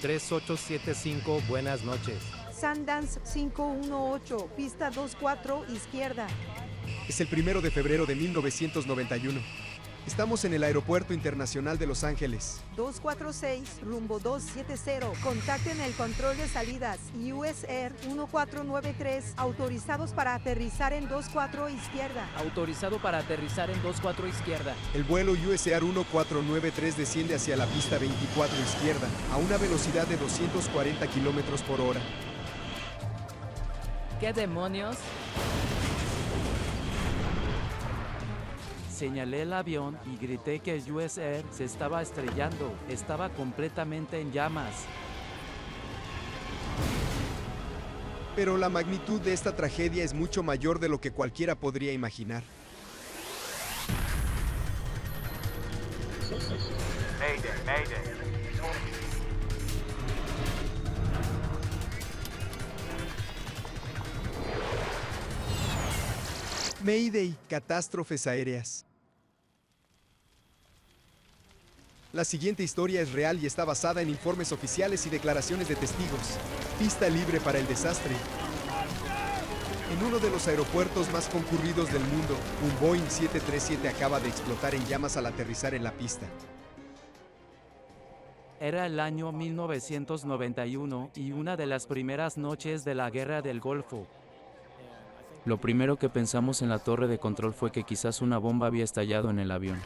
3875, buenas noches. Sundance 518, pista 24, izquierda. Es el 1 de febrero de 1991. Estamos en el Aeropuerto Internacional de Los Ángeles. 246, rumbo 270. Contacten el control de salidas. US Air 1493, autorizados para aterrizar en 24 izquierda. Autorizado para aterrizar en 24 izquierda. El vuelo USAir 1493 desciende hacia la pista 24 izquierda, a una velocidad de 240 kilómetros por hora. ¿Qué demonios? Señalé el avión y grité que el US Air se estaba estrellando. Estaba completamente en llamas. Pero la magnitud de esta tragedia es mucho mayor de lo que cualquiera podría imaginar. Mayday, mayday. Mayday, catástrofes aéreas. La siguiente historia es real y está basada en informes oficiales y declaraciones de testigos. Pista libre para el desastre. En uno de los aeropuertos más concurridos del mundo, un Boeing 737 acaba de explotar en llamas al aterrizar en la pista. Era el año 1991 y una de las primeras noches de la Guerra del Golfo. Lo primero que pensamos en la torre de control fue que quizás una bomba había estallado en el avión.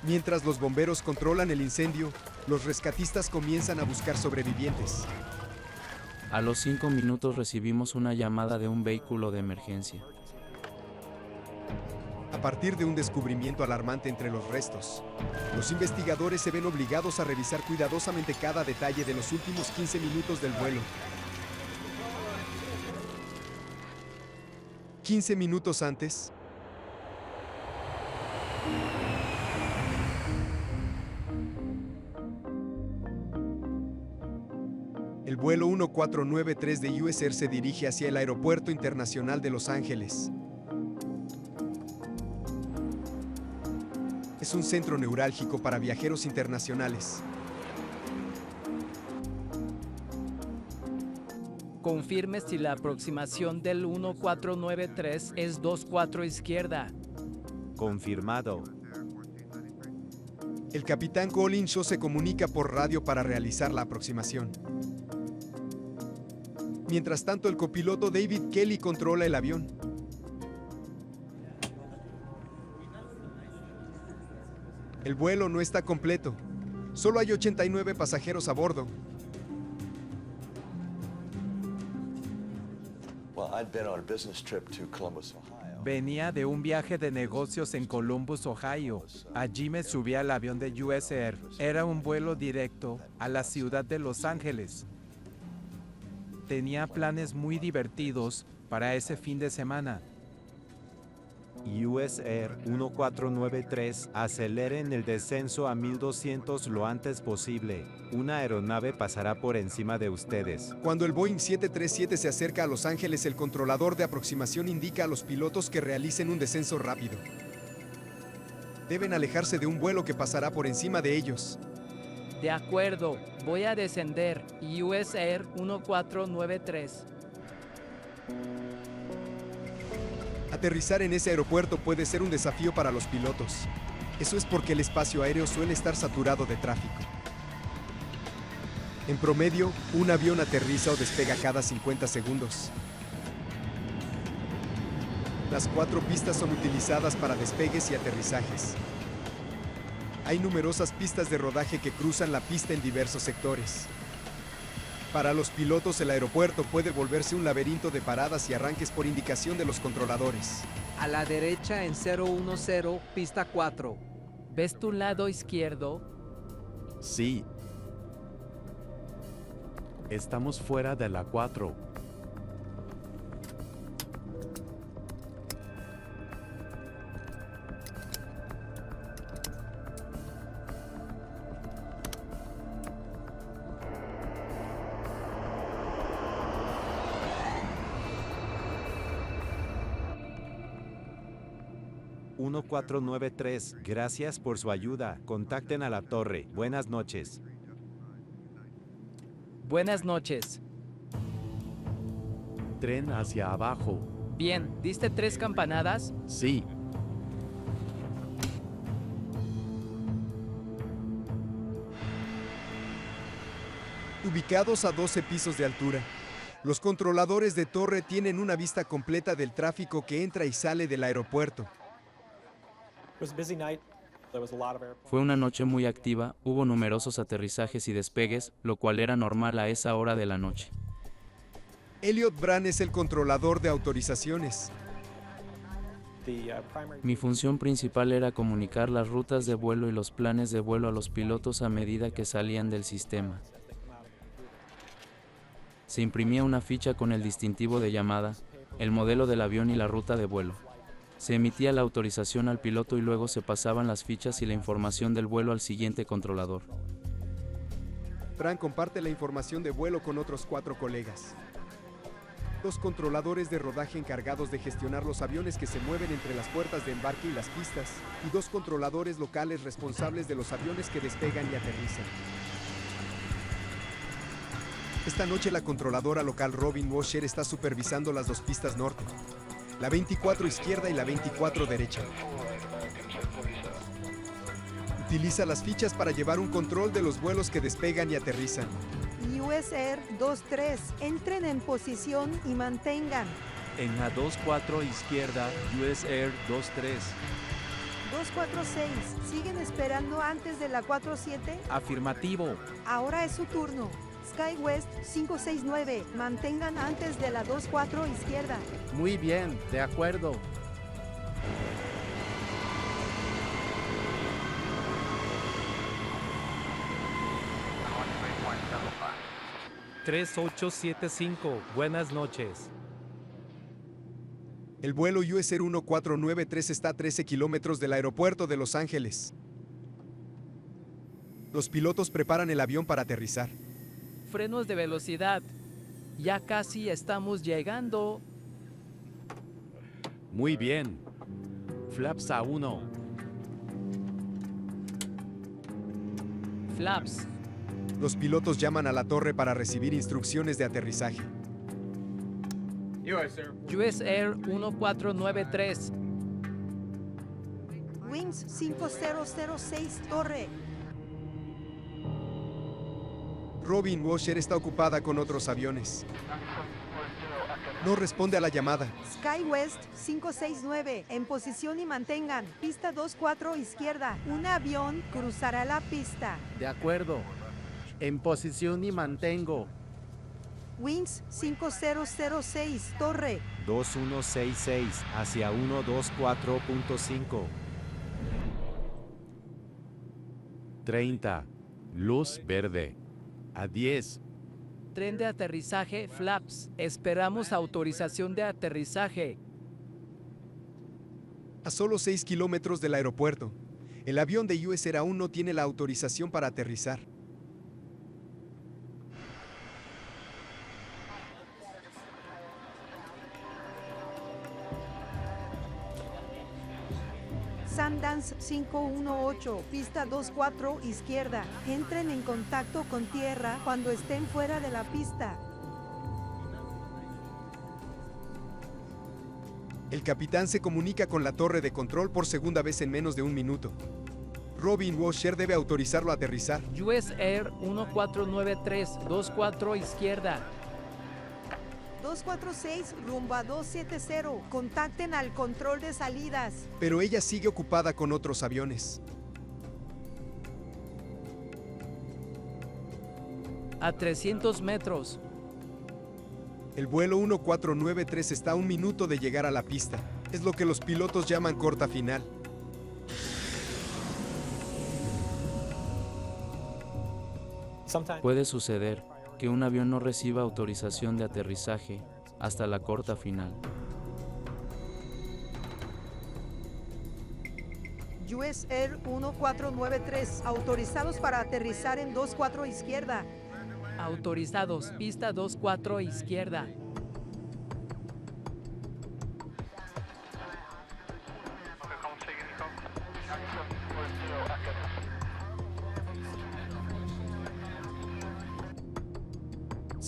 Mientras los bomberos controlan el incendio, los rescatistas comienzan a buscar sobrevivientes. A los 5 minutos recibimos una llamada de un vehículo de emergencia. A partir de un descubrimiento alarmante entre los restos, los investigadores se ven obligados a revisar cuidadosamente cada detalle de los últimos 15 minutos del vuelo. 15 minutos antes, el vuelo 1493 de US Air se dirige hacia el Aeropuerto Internacional de Los Ángeles. Es un centro neurálgico para viajeros internacionales. Confirme si la aproximación del 1493 es 24 izquierda. Confirmado. El capitán Colin Shaw se comunica por radio para realizar la aproximación. Mientras tanto, el copiloto David Kelly controla el avión. El vuelo no está completo. Solo hay 89 pasajeros a bordo. Venía de un viaje de negocios en Columbus, Ohio. Allí me subí al avión de US Air. Era un vuelo directo a la ciudad de Los Ángeles. Tenía planes muy divertidos para ese fin de semana. US Air 1493, aceleren el descenso a 1200 lo antes posible. Una aeronave pasará por encima de ustedes. Cuando el Boeing 737 se acerca a Los Ángeles, el controlador de aproximación indica a los pilotos que realicen un descenso rápido. Deben alejarse de un vuelo que pasará por encima de ellos. De acuerdo, voy a descender. US Air 1493. Aterrizar en ese aeropuerto puede ser un desafío para los pilotos. Eso es porque el espacio aéreo suele estar saturado de tráfico. En promedio, un avión aterriza o despega cada 50 segundos. Las 4 pistas son utilizadas para despegues y aterrizajes. Hay numerosas pistas de rodaje que cruzan la pista en diversos sectores. Para los pilotos, el aeropuerto puede volverse un laberinto de paradas y arranques por indicación de los controladores. A la derecha en 010, pista 4. ¿Ves tu lado izquierdo? Sí. Estamos fuera de la 4. USAir 1493, gracias por su ayuda. Contacten a la torre. Buenas noches. Buenas noches. Tren hacia abajo. Bien, ¿diste 3 campanadas? Sí. Ubicados a 12 pisos de altura, los controladores de torre tienen una vista completa del tráfico que entra y sale del aeropuerto. Fue una noche muy activa, hubo numerosos aterrizajes y despegues, lo cual era normal a esa hora de la noche. Elliot Brand es el controlador de autorizaciones. Mi función principal era comunicar las rutas de vuelo y los planes de vuelo a los pilotos a medida que salían del sistema. Se imprimía una ficha con el distintivo de llamada, el modelo del avión y la ruta de vuelo. Se emitía la autorización al piloto y luego se pasaban las fichas y la información del vuelo al siguiente controlador. Brand comparte la información de vuelo con otros 4 colegas. 2 controladores de rodaje encargados de gestionar los aviones que se mueven entre las puertas de embarque y las pistas, y 2 controladores locales responsables de los aviones que despegan y aterrizan. Esta noche la controladora local Robin Washer está supervisando las 2 pistas norte, la 24 izquierda y la 24 derecha. Utiliza las fichas para llevar un control de los vuelos que despegan y aterrizan. US Air 23, entren en posición y mantengan. En la 24 izquierda, US Air 23. 246, ¿siguen esperando antes de la 47? Afirmativo. Ahora es su turno. SkyWest 569, mantengan antes de la 24 izquierda. Muy bien, de acuerdo. Buenas noches. El vuelo US Air 1493 está a 13 kilómetros del aeropuerto de Los Ángeles. Los pilotos preparan el avión para aterrizar. Frenos de velocidad. Ya casi estamos llegando. Muy bien. Flaps a 1. Flaps. Los pilotos llaman a la torre para recibir instrucciones de aterrizaje. US Air 1493. Wings 5006, torre. Robin Washer está ocupada con otros aviones. No responde a la llamada. SkyWest 569, en posición y mantengan. Pista 24 izquierda. Un avión cruzará la pista. De acuerdo. En posición y mantengo. Wings 5006, torre. 2166 hacia 124.5. 30. Luz verde. A 10. Tren de aterrizaje, flaps. Esperamos autorización de aterrizaje. A solo 6 kilómetros del aeropuerto, el avión de US Air aún no tiene la autorización para aterrizar. Sundance 518, pista 24 izquierda. Entren en contacto con tierra cuando estén fuera de la pista. El capitán se comunica con la torre de control por segunda vez en menos de un minuto. Robin Washer debe autorizarlo a aterrizar. US Air 1493, 24 izquierda. 246, rumbo a 270. Contacten al control de salidas. Pero ella sigue ocupada con otros aviones. A 300 metros. El vuelo 1493 está a 1 minuto de llegar a la pista. Es lo que los pilotos llaman corta final. Puede suceder que un avión no reciba autorización de aterrizaje hasta la corta final. US Air 1493, autorizados para aterrizar en 24 izquierda. Autorizados, pista 24 izquierda.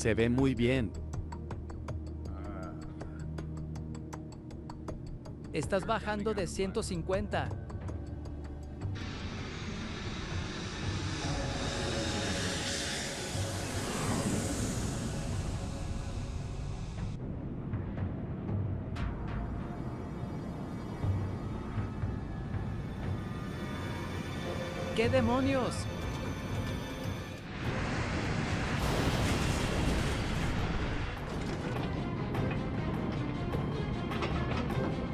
Se ve muy bien. Estás bajando de 150. ¿Qué demonios?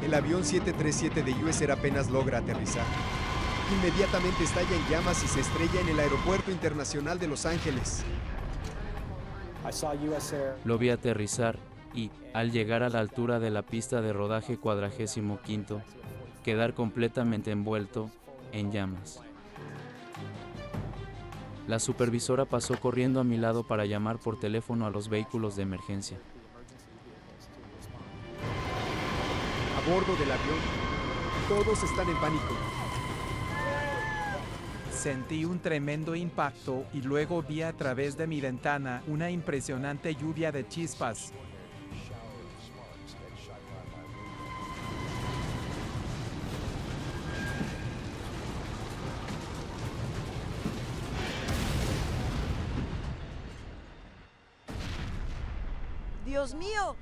El avión 737 de US Air apenas logra aterrizar. Inmediatamente estalla en llamas y se estrella en el Aeropuerto Internacional de Los Ángeles. Lo vi aterrizar y, al llegar a la altura de la pista de rodaje 45º, quedar completamente envuelto en llamas. La supervisora pasó corriendo a mi lado para llamar por teléfono a los vehículos de emergencia. A bordo del avión, todos están en pánico. Sentí un tremendo impacto y luego vi a través de mi ventana una impresionante lluvia de chispas. ¡Dios mío!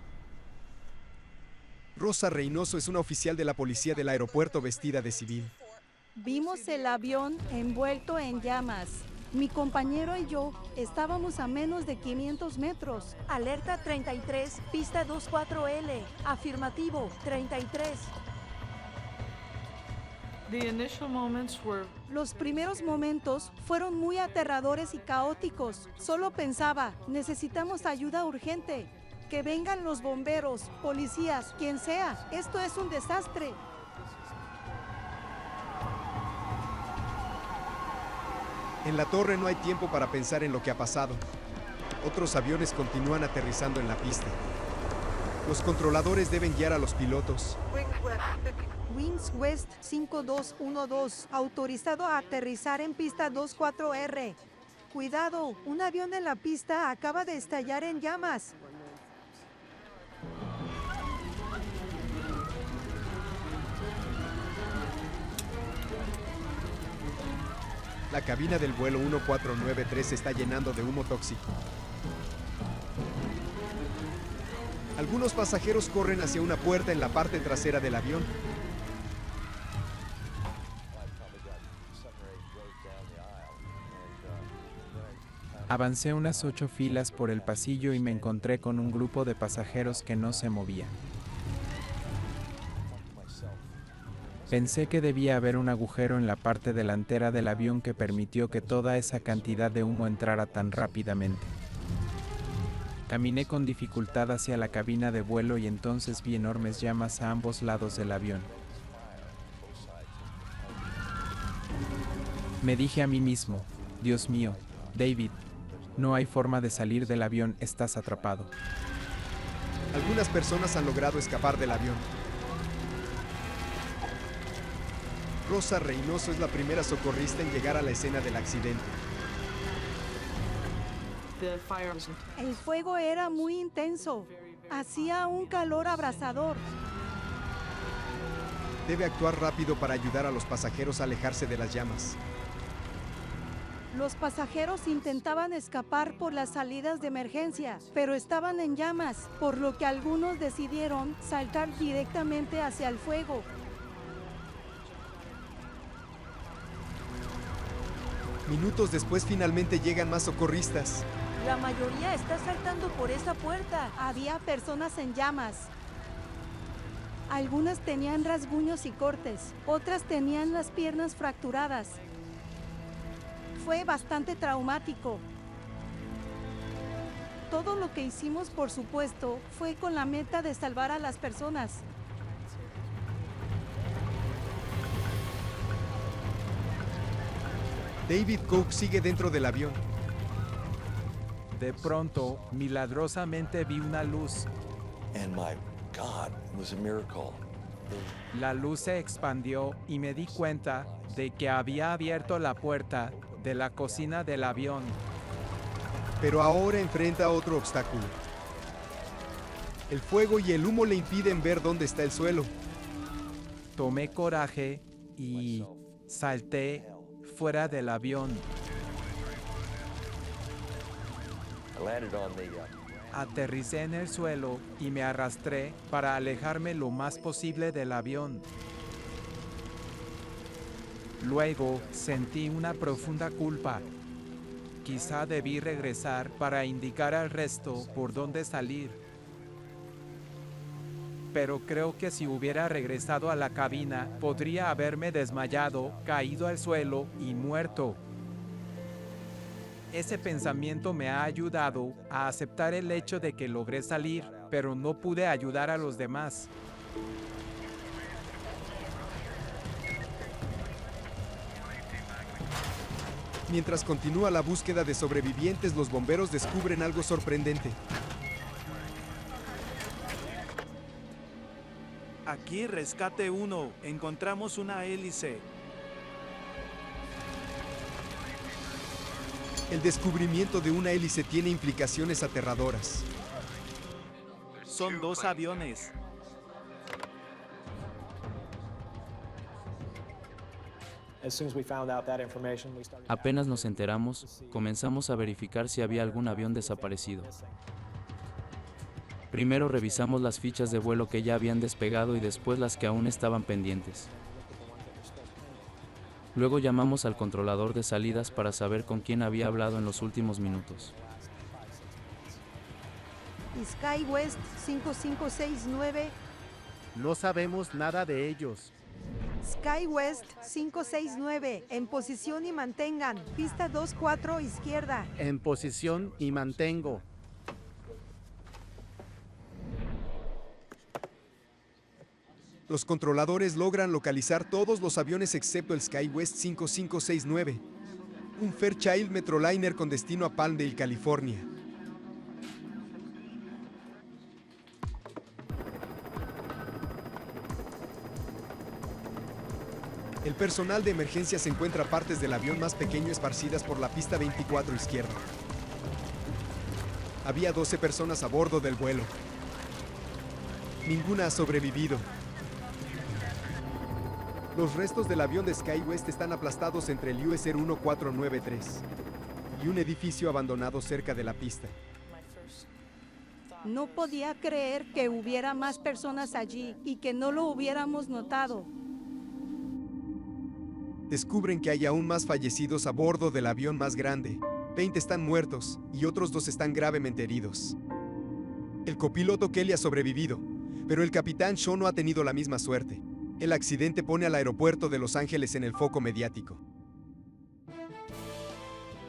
Rosa Reynoso es una oficial de la policía del aeropuerto vestida de civil. Vimos el avión envuelto en llamas. Mi compañero y yo estábamos a menos de 500 metros. Alerta 33, pista 24L. Afirmativo, 33. Los primeros momentos fueron muy aterradores y caóticos. Solo pensaba, necesitamos ayuda urgente. Que vengan los bomberos, policías, quien sea. Esto es un desastre. En la torre no hay tiempo para pensar en lo que ha pasado. Otros aviones continúan aterrizando en la pista. Los controladores deben guiar a los pilotos. Wings West 5212, autorizado a aterrizar en pista 24R. Cuidado, un avión en la pista acaba de estallar en llamas. La cabina del vuelo 1493 se está llenando de humo tóxico. Algunos pasajeros corren hacia una puerta en la parte trasera del avión. Avancé unas 8 filas por el pasillo y me encontré con un grupo de pasajeros que no se movía. Pensé que debía haber un agujero en la parte delantera del avión que permitió que toda esa cantidad de humo entrara tan rápidamente. Caminé con dificultad hacia la cabina de vuelo y entonces vi enormes llamas a ambos lados del avión. Me dije a mí mismo, Dios mío, David, no hay forma de salir del avión, estás atrapado. Algunas personas han logrado escapar del avión. Rosa Reynoso es la primera socorrista en llegar a la escena del accidente. El fuego era muy intenso. Hacía un calor abrasador. Debe actuar rápido para ayudar a los pasajeros a alejarse de las llamas. Los pasajeros intentaban escapar por las salidas de emergencia, pero estaban en llamas, por lo que algunos decidieron saltar directamente hacia el fuego. Minutos después finalmente llegan más socorristas. La mayoría está saltando por esa puerta. Había personas en llamas. Algunas tenían rasguños y cortes, otras tenían las piernas fracturadas. Fue bastante traumático. Todo lo que hicimos, por supuesto, fue con la meta de salvar a las personas. David Cook sigue dentro del avión. De pronto, milagrosamente vi una luz. And my God, it was a miracle. La luz se expandió y me di cuenta de que había abierto la puerta de la cocina del avión. Pero ahora enfrenta otro obstáculo. El fuego y el humo le impiden ver dónde está el suelo. Tomé coraje y salté fuera del avión. I landed on the Aterricé en el suelo y me arrastré para alejarme lo más posible del avión. Luego sentí una profunda culpa. Quizá debí regresar para indicar al resto por dónde salir. Pero creo que si hubiera regresado a la cabina, podría haberme desmayado, caído al suelo y muerto. Ese pensamiento me ha ayudado a aceptar el hecho de que logré salir, pero no pude ayudar a los demás. Mientras continúa la búsqueda de sobrevivientes, los bomberos descubren algo sorprendente. Aquí rescate 1. Encontramos una hélice. El descubrimiento de una hélice tiene implicaciones aterradoras. Son 2 aviones. Apenas nos enteramos, comenzamos a verificar si había algún avión desaparecido. Primero revisamos las fichas de vuelo que ya habían despegado y después las que aún estaban pendientes. Luego llamamos al controlador de salidas para saber con quién había hablado en los últimos minutos. SkyWest 5569, No sabemos nada de ellos. SkyWest 569, en posición y mantengan, pista 24 izquierda. En posición y mantengo. Los controladores logran localizar todos los aviones excepto el SkyWest 5569, un Fairchild Metroliner con destino a Palmdale, California. El personal de emergencias encuentra partes del avión más pequeño esparcidas por la pista 24 izquierda. Había 12 personas a bordo del vuelo. Ninguna ha sobrevivido. Los restos del avión de SkyWest están aplastados entre el US Air 1493 y un edificio abandonado cerca de la pista. No podía creer que hubiera más personas allí y que no lo hubiéramos notado. Descubren que hay aún más fallecidos a bordo del avión más grande. 20 están muertos y otros 2 están gravemente heridos. El copiloto Kelly ha sobrevivido, pero el capitán Shaw no ha tenido la misma suerte. El accidente pone al aeropuerto de Los Ángeles en el foco mediático.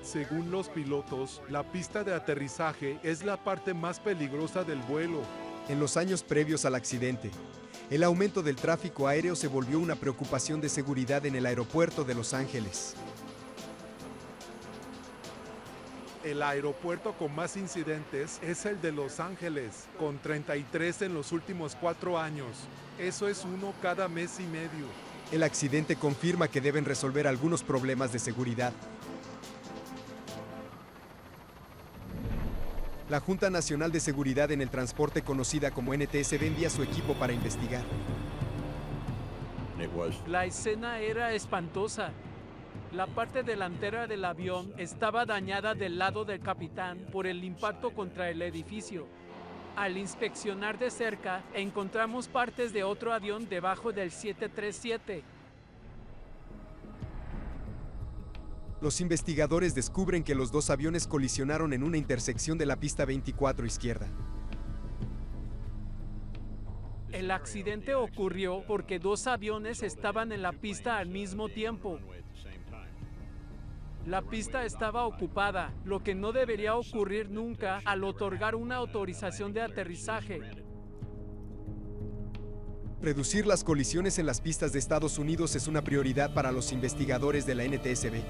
Según los pilotos, la pista de aterrizaje es la parte más peligrosa del vuelo. En los años previos al accidente, el aumento del tráfico aéreo se volvió una preocupación de seguridad en el aeropuerto de Los Ángeles. El aeropuerto con más incidentes es el de Los Ángeles, con 33 en los últimos 4 años. Eso es 1 cada mes y medio. El accidente confirma que deben resolver algunos problemas de seguridad. La Junta Nacional de Seguridad en el Transporte, conocida como NTSB, envía su equipo para investigar. La escena era espantosa. La parte delantera del avión estaba dañada del lado del capitán por el impacto contra el edificio. Al inspeccionar de cerca, encontramos partes de otro avión debajo del 737. Los investigadores descubren que los 2 aviones colisionaron en una intersección de la pista 24 izquierda. El accidente ocurrió porque 2 aviones estaban en la pista al mismo tiempo. La pista estaba ocupada, lo que no debería ocurrir nunca al otorgar una autorización de aterrizaje. Reducir las colisiones en las pistas de Estados Unidos es una prioridad para los investigadores de la NTSB.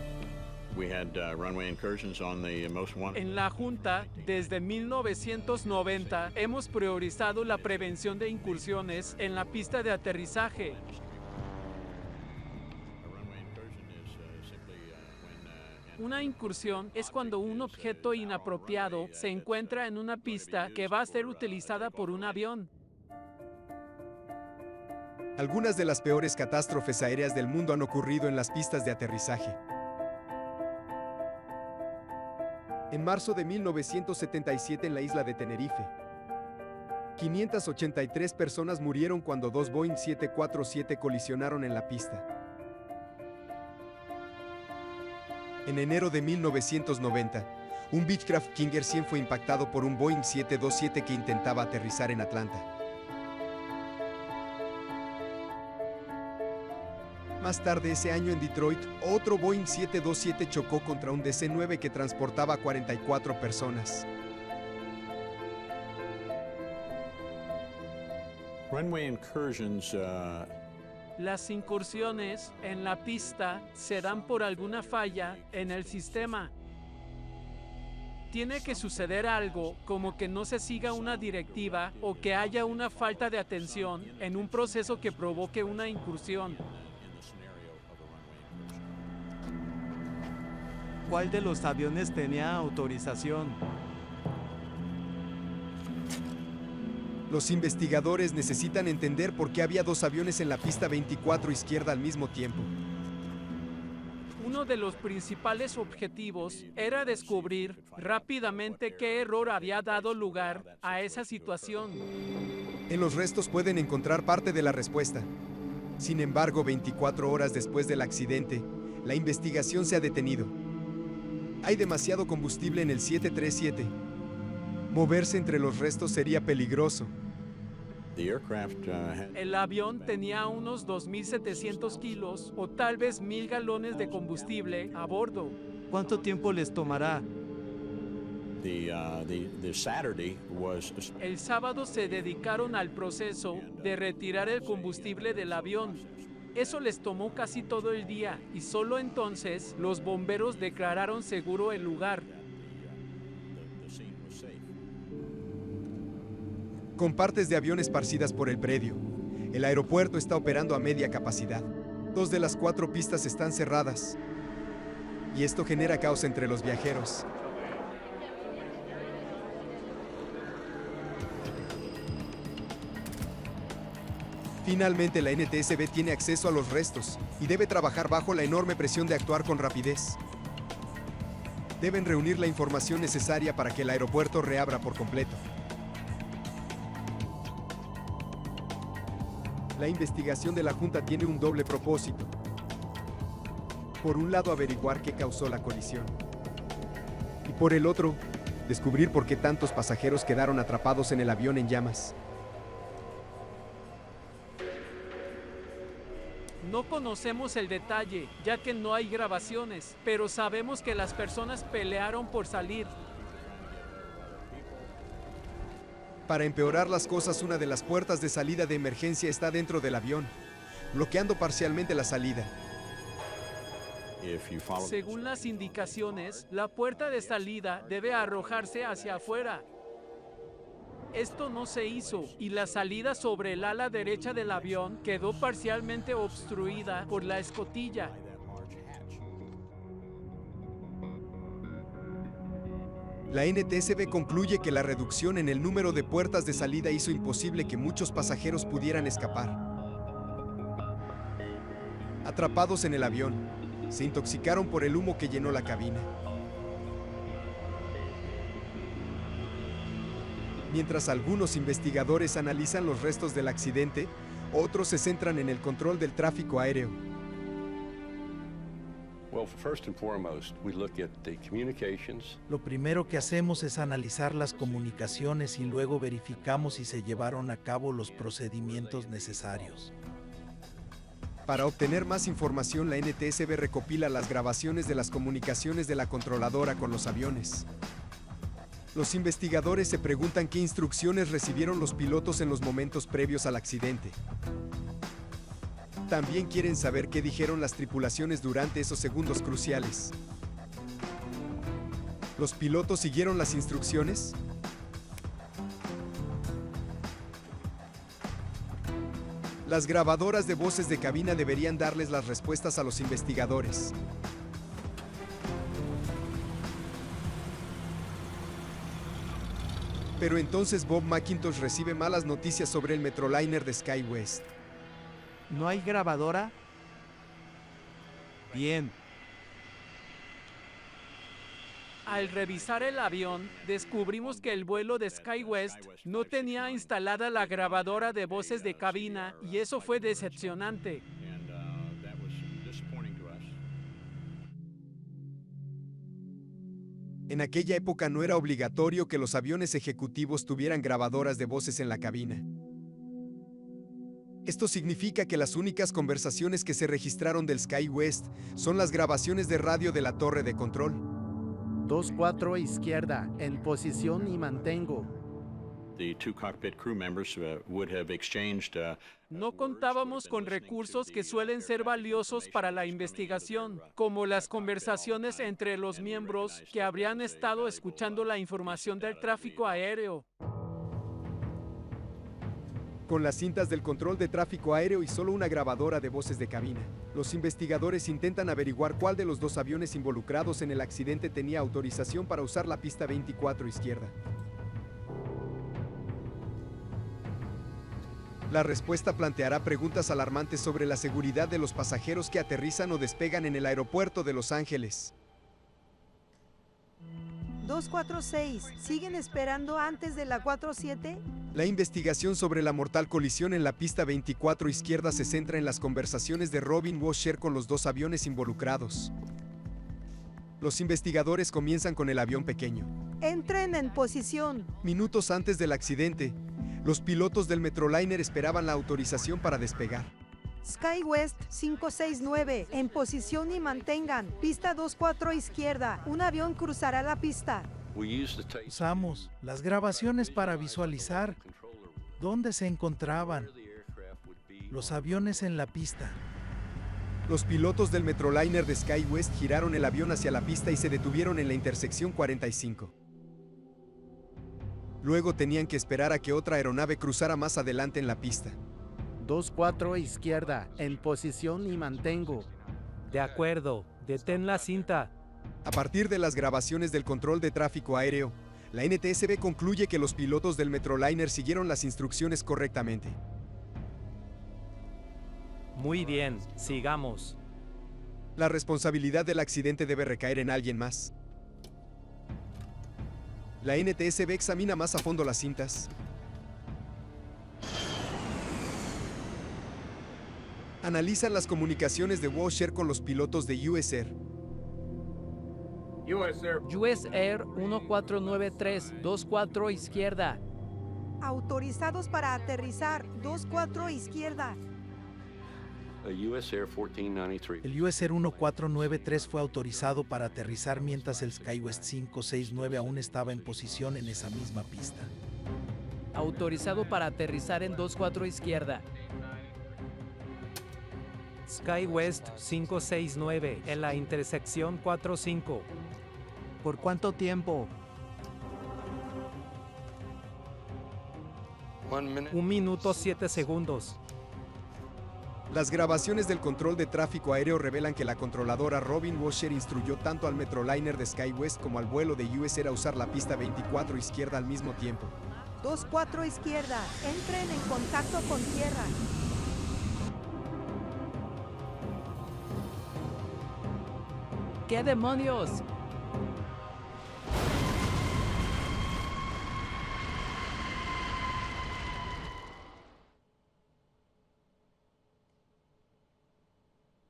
En la Junta, desde 1990, hemos priorizado la prevención de incursiones en la pista de aterrizaje. Una incursión es cuando un objeto inapropiado se encuentra en una pista que va a ser utilizada por un avión. Algunas de las peores catástrofes aéreas del mundo han ocurrido en las pistas de aterrizaje. En marzo de 1977 en la isla de Tenerife, 583 personas murieron cuando dos Boeing 747 colisionaron en la pista. En enero de 1990, un Beechcraft King Air 100 fue impactado por un Boeing 727 que intentaba aterrizar en Atlanta. Más tarde ese año en Detroit, otro Boeing 727 chocó contra un DC-9 que transportaba a 44 personas. Runway incursions, Las incursiones en la pista se dan por alguna falla en el sistema. Tiene que suceder algo, como que no se siga una directiva o que haya una falta de atención en un proceso que provoque una incursión. ¿Cuál de los aviones tenía autorización? Los investigadores necesitan entender por qué había dos aviones en la pista 24 izquierda al mismo tiempo. Uno de los principales objetivos era descubrir rápidamente qué error había dado lugar a esa situación. En los restos pueden encontrar parte de la respuesta. Sin embargo, 24 horas después del accidente, la investigación se ha detenido. Hay demasiado combustible en el 737. Moverse entre los restos sería peligroso. El avión tenía unos 2.700 kilos o tal vez 1.000 galones de combustible a bordo. ¿Cuánto tiempo les tomará? El sábado se dedicaron al proceso de retirar el combustible del avión. Eso les tomó casi todo el día y solo entonces los bomberos declararon seguro el lugar. Con partes de avión esparcidas por el predio, el aeropuerto está operando a media capacidad. 2 de las 4 pistas están cerradas y esto genera caos entre los viajeros. Finalmente, la NTSB tiene acceso a los restos y debe trabajar bajo la enorme presión de actuar con rapidez. Deben reunir la información necesaria para que el aeropuerto reabra por completo. La investigación de la Junta tiene un doble propósito. Por un lado, averiguar qué causó la colisión. Y por el otro, descubrir por qué tantos pasajeros quedaron atrapados en el avión en llamas. No conocemos el detalle, ya que no hay grabaciones, pero sabemos que las personas pelearon por salir. Para empeorar las cosas, una de las puertas de salida de emergencia está dentro del avión, bloqueando parcialmente la salida. Según las indicaciones, la puerta de salida debe arrojarse hacia afuera. Esto no se hizo y la salida sobre el ala derecha del avión quedó parcialmente obstruida por la escotilla. La NTSB concluye que la reducción en el número de puertas de salida hizo imposible que muchos pasajeros pudieran escapar. Atrapados en el avión, se intoxicaron por el humo que llenó la cabina. Mientras algunos investigadores analizan los restos del accidente, otros se centran en el control del tráfico aéreo. Lo primero que hacemos es analizar las comunicaciones y luego verificamos si se llevaron a cabo los procedimientos necesarios. Para obtener más información, la NTSB recopila las grabaciones de las comunicaciones de la controladora con los aviones. Los investigadores se preguntan qué instrucciones recibieron los pilotos en los momentos previos al accidente. También quieren saber qué dijeron las tripulaciones durante esos segundos cruciales. ¿Los pilotos siguieron las instrucciones? Las grabadoras de voces de cabina deberían darles las respuestas a los investigadores. Pero entonces Bob McIntosh recibe malas noticias sobre el Metroliner de SkyWest. ¿No hay grabadora? Bien. Al revisar el avión, descubrimos que el vuelo de SkyWest no tenía instalada la grabadora de voces de cabina y eso fue decepcionante. En aquella época no era obligatorio que los aviones ejecutivos tuvieran grabadoras de voces en la cabina. Esto significa que las únicas conversaciones que se registraron del SkyWest son las grabaciones de radio de la torre de control. 24 izquierda, en posición y mantengo. The two cockpit crew members would have exchanged No contábamos con recursos que suelen ser valiosos para la investigación, como las conversaciones entre los miembros que habrían estado escuchando la información del tráfico aéreo. Con las cintas del control de tráfico aéreo y solo una grabadora de voces de cabina, los investigadores intentan averiguar cuál de los dos aviones involucrados en el accidente tenía autorización para usar la pista 24 izquierda. La respuesta planteará preguntas alarmantes sobre la seguridad de los pasajeros que aterrizan o despegan en el aeropuerto de Los Ángeles. 246, ¿siguen esperando antes de la 47? La investigación sobre la mortal colisión en la pista 24 izquierda se centra en las conversaciones de Robin Washer con los dos aviones involucrados. Los investigadores comienzan con el avión pequeño. Entren en posición. Minutos antes del accidente, los pilotos del Metroliner esperaban la autorización para despegar. SkyWest 569, en posición y mantengan. Pista 24 izquierda. Un avión cruzará la pista. Usamos las grabaciones para visualizar dónde se encontraban los aviones en la pista. Los pilotos del Metroliner de SkyWest giraron el avión hacia la pista y se detuvieron en la intersección 45. Luego tenían que esperar a que otra aeronave cruzara más adelante en la pista. 24 izquierda, en posición y mantengo. De acuerdo, detén la cinta. A partir de las grabaciones del control de tráfico aéreo, la NTSB concluye que los pilotos del Metroliner siguieron las instrucciones correctamente. Muy bien, sigamos. La responsabilidad del accidente debe recaer en alguien más. La NTSB examina más a fondo las cintas. Analizan las comunicaciones de Washer con los pilotos de US Air. US Air 1493, 24 izquierda. Autorizados para aterrizar. 24 izquierda. US Air 1493. El US Air 1493 fue autorizado para aterrizar mientras el SkyWest 569 aún estaba en posición en esa misma pista. Autorizado para aterrizar en 24 izquierda. SkyWest 569 en la intersección 45. ¿Por cuánto tiempo? 1 minuto 7 segundos. Las grabaciones del control de tráfico aéreo revelan que la controladora Robin Washer instruyó tanto al Metroliner de SkyWest como al vuelo de US Air a usar la pista 24 izquierda al mismo tiempo. 24 izquierda, entren en contacto con tierra. ¿Qué demonios?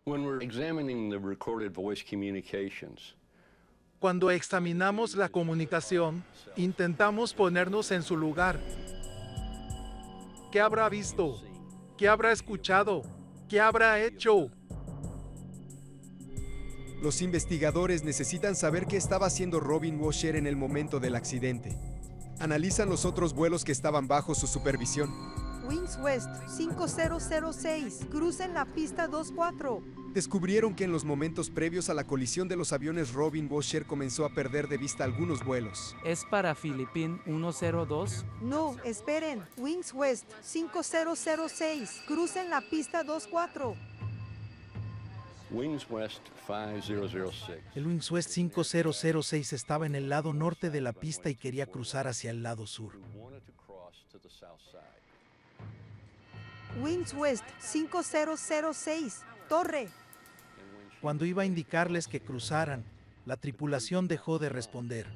When we're examining the recorded voice communications, Cuando examinamos la comunicación, intentamos ponernos en su lugar. ¿Qué habrá visto? ¿Qué habrá escuchado? ¿Qué habrá hecho? Los investigadores necesitan saber qué estaba haciendo Robin Washer en el momento del accidente. Analizan los otros vuelos que estaban bajo su supervisión. Wings West 5006, crucen la pista 24. Descubrieron que en los momentos previos a la colisión de los aviones Robin Washer comenzó a perder de vista algunos vuelos. ¿Es para Philippine 102? No, esperen. Wings West 5006, crucen la pista 24. Wings West 5006. El Wings West 5006 estaba en el lado norte de la pista y quería cruzar hacia el lado sur. Wings West 5006, torre. Cuando iba a indicarles que cruzaran, la tripulación dejó de responder.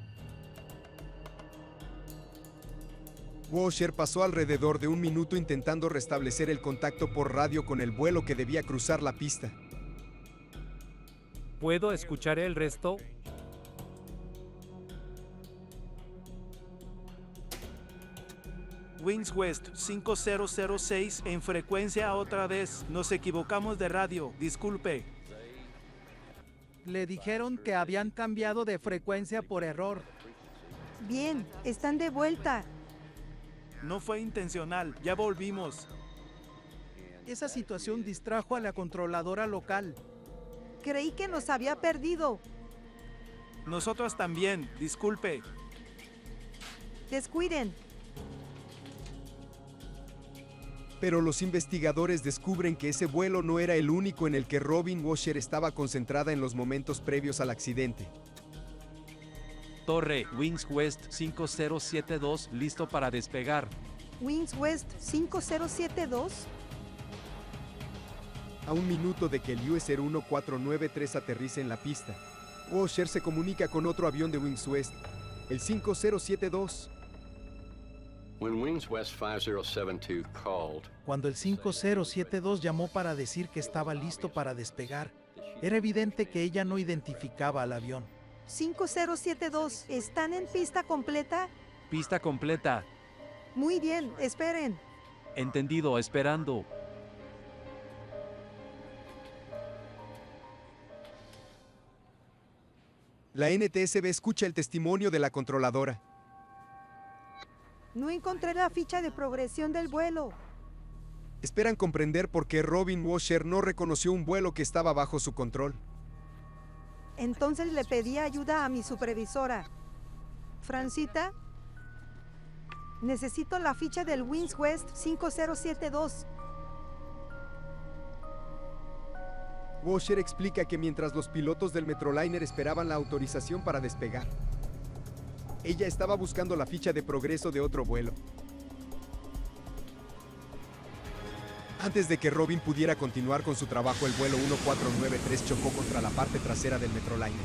Washer pasó alrededor de un minuto intentando restablecer el contacto por radio con el vuelo que debía cruzar la pista. ¿Puedo escuchar el resto? Wings West 5006 en frecuencia otra vez. Nos equivocamos de radio, disculpe. Le dijeron que habían cambiado de frecuencia por error. Bien, están de vuelta. No fue intencional, ya volvimos. Esa situación distrajo a la controladora local. Creí que nos había perdido. Nosotros también, disculpe. Descuiden. Pero los investigadores descubren que ese vuelo no era el único en el que Robin Washer estaba concentrada en los momentos previos al accidente. Torre, Wings West 5072, listo para despegar. Wings West 5072. A un minuto de que el US Air 1493 aterrice en la pista, Washer se comunica con otro avión de Wings West, el 5072. When Wings West 5072 called, Cuando el 5072 llamó para decir que estaba listo para despegar, era evidente que ella no identificaba al avión. 5072, ¿están en pista completa? Pista completa. Muy bien, esperen. Entendido, esperando. La NTSB escucha el testimonio de la controladora. No encontré la ficha de progresión del vuelo. Esperan comprender por qué Robin Washer no reconoció un vuelo que estaba bajo su control. Entonces le pedí ayuda a mi supervisora. Francita, necesito la ficha del Wings West 5072. Washer explica que mientras los pilotos del Metroliner esperaban la autorización para despegar, ella estaba buscando la ficha de progreso de otro vuelo. Antes de que Robin pudiera continuar con su trabajo, el vuelo 1493 chocó contra la parte trasera del Metroliner.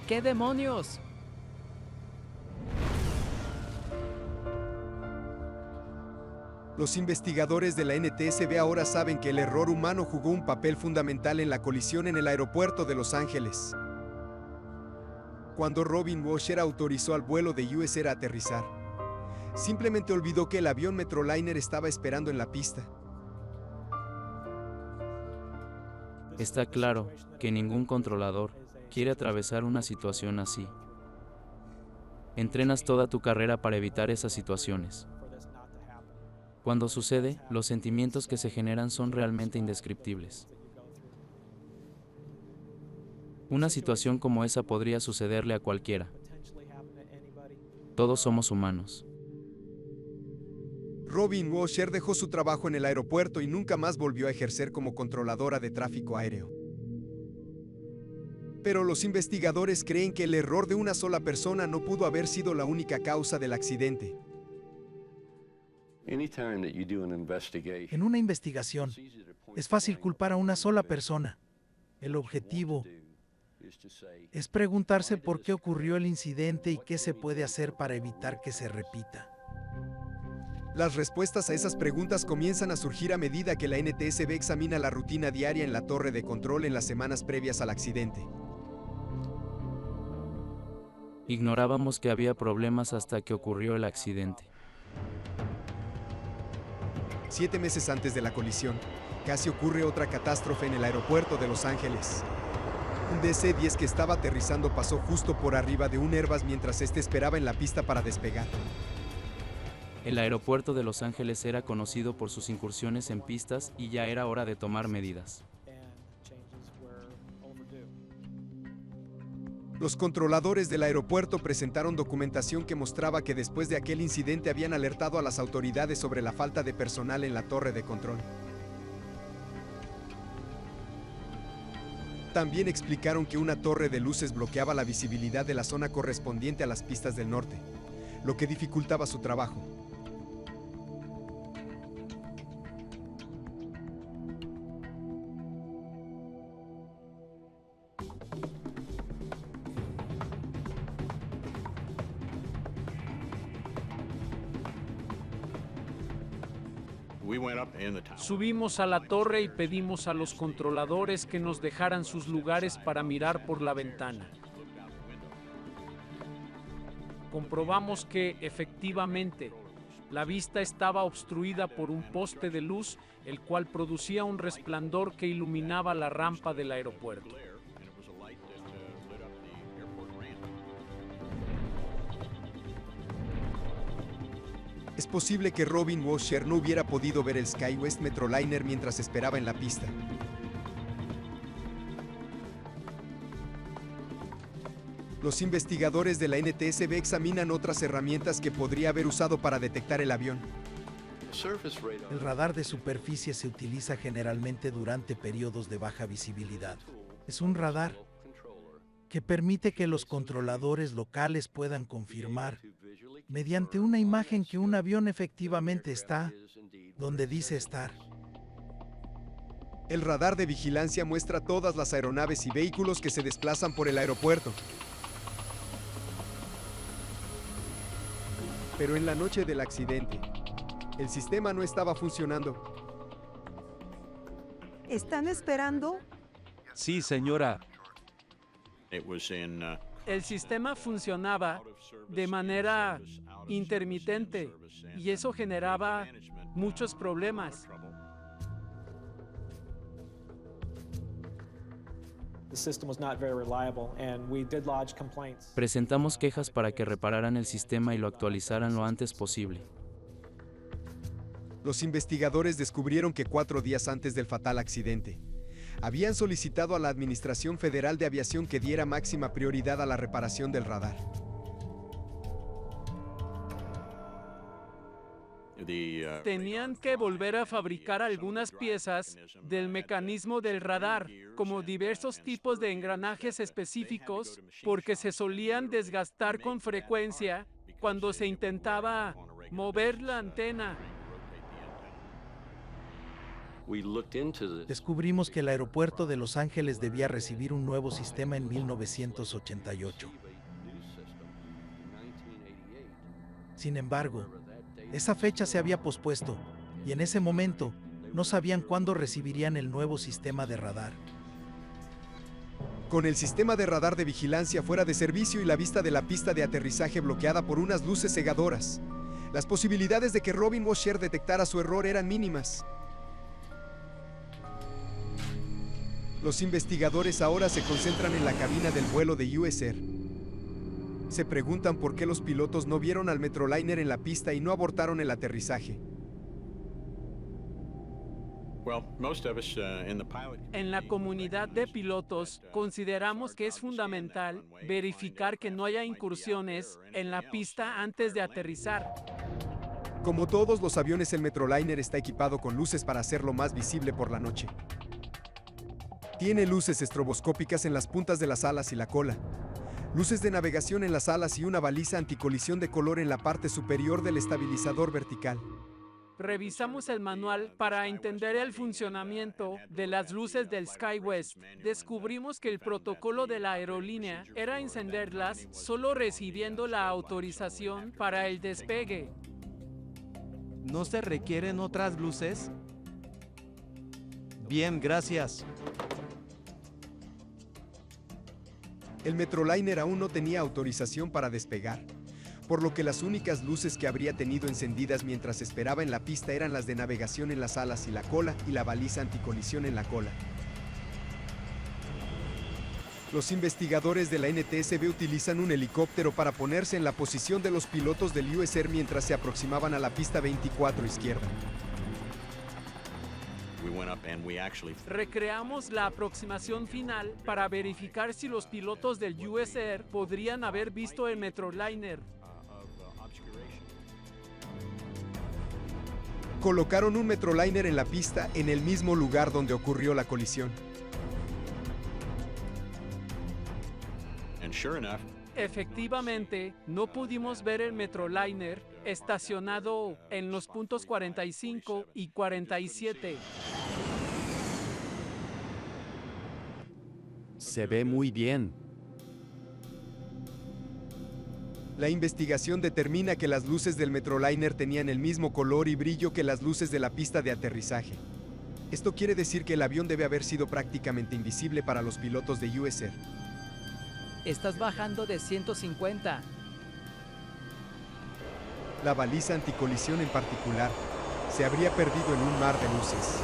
¿Qué demonios? Los investigadores de la NTSB ahora saben que el error humano jugó un papel fundamental en la colisión en el aeropuerto de Los Ángeles. Cuando Robin Washer autorizó al vuelo de US Air a aterrizar, simplemente olvidó que el avión Metroliner estaba esperando en la pista. Está claro que ningún controlador quiere atravesar una situación así. Entrenas toda tu carrera para evitar esas situaciones. Cuando sucede, los sentimientos que se generan son realmente indescriptibles. Una situación como esa podría sucederle a cualquiera. Todos somos humanos. Robin Washer dejó su trabajo en el aeropuerto y nunca más volvió a ejercer como controladora de tráfico aéreo. Pero los investigadores creen que el error de una sola persona no pudo haber sido la única causa del accidente. En una investigación, es fácil culpar a una sola persona. El objetivo es preguntarse por qué ocurrió el incidente y qué se puede hacer para evitar que se repita. Las respuestas a esas preguntas comienzan a surgir a medida que la NTSB examina la rutina diaria en la torre de control en las semanas previas al accidente. Ignorábamos que había problemas hasta que ocurrió el accidente. 7 meses antes de la colisión, casi ocurre otra catástrofe en el aeropuerto de Los Ángeles. Un DC-10 que estaba aterrizando pasó justo por arriba de un Airbus mientras este esperaba en la pista para despegar. El aeropuerto de Los Ángeles era conocido por sus incursiones en pistas y ya era hora de tomar medidas. Los controladores del aeropuerto presentaron documentación que mostraba que después de aquel incidente habían alertado a las autoridades sobre la falta de personal en la torre de control. También explicaron que una torre de luces bloqueaba la visibilidad de la zona correspondiente a las pistas del norte, lo que dificultaba su trabajo. Subimos a la torre y pedimos a los controladores que nos dejaran sus lugares para mirar por la ventana. Comprobamos que, efectivamente, la vista estaba obstruida por un poste de luz, el cual producía un resplandor que iluminaba la rampa del aeropuerto. Es posible que Robin Washer no hubiera podido ver el SkyWest Metroliner mientras esperaba en la pista. Los investigadores de la NTSB examinan otras herramientas que podría haber usado para detectar el avión. El radar de superficie se utiliza generalmente durante periodos de baja visibilidad. Es un radar que permite que los controladores locales puedan confirmar mediante una imagen que un avión efectivamente está donde dice estar. El radar de vigilancia muestra todas las aeronaves y vehículos que se desplazan por el aeropuerto. Pero en la noche del accidente, el sistema no estaba funcionando. ¿Están esperando? Sí, señora. El sistema funcionaba de manera intermitente y eso generaba muchos problemas. Presentamos quejas para que repararan el sistema y lo actualizaran lo antes posible. Los investigadores descubrieron que 4 días antes del fatal accidente, habían solicitado a la Administración Federal de Aviación que diera máxima prioridad a la reparación del radar. Tenían que volver a fabricar algunas piezas del mecanismo del radar, como diversos tipos de engranajes específicos, porque se solían desgastar con frecuencia cuando se intentaba mover la antena. Descubrimos que el aeropuerto de Los Ángeles debía recibir un nuevo sistema en 1988. Sin embargo, esa fecha se había pospuesto, y en ese momento no sabían cuándo recibirían el nuevo sistema de radar. Con el sistema de radar de vigilancia fuera de servicio y la vista de la pista de aterrizaje bloqueada por unas luces cegadoras, las posibilidades de que Robin Washer detectara su error eran mínimas. Los investigadores ahora se concentran en la cabina del vuelo de US Air. Se preguntan por qué los pilotos no vieron al Metroliner en la pista y no abortaron el aterrizaje. En la comunidad de pilotos, consideramos que es fundamental verificar que no haya incursiones en la pista antes de aterrizar. Como todos los aviones, el Metroliner está equipado con luces para hacerlo más visible por la noche. Tiene luces estroboscópicas en las puntas de las alas y la cola, luces de navegación en las alas y una baliza anticolisión de color en la parte superior del estabilizador vertical. Revisamos el manual para entender el funcionamiento de las luces del SkyWest. Descubrimos que el protocolo de la aerolínea era encenderlas solo recibiendo la autorización para el despegue. ¿No se requieren otras luces? Bien, gracias. El Metroliner aún no tenía autorización para despegar, por lo que las únicas luces que habría tenido encendidas mientras esperaba en la pista eran las de navegación en las alas y la cola y la baliza anticolisión en la cola. Los investigadores de la NTSB utilizan un helicóptero para ponerse en la posición de los pilotos del US Air mientras se aproximaban a la pista 24 izquierda. We went up and we actually Recreamos la aproximación final para verificar si los pilotos del US Air podrían haber visto el Metroliner. Colocaron un Metroliner en la pista en el mismo lugar donde ocurrió la colisión. and sure enough, Efectivamente, no pudimos ver el Metroliner estacionado en los puntos 45 y 47. Se ve muy bien. La investigación determina que las luces del Metroliner tenían el mismo color y brillo que las luces de la pista de aterrizaje. Esto quiere decir que el avión debe haber sido prácticamente invisible para los pilotos de US Air. Estás bajando de 150. La baliza anticolisión en particular se habría perdido en un mar de luces.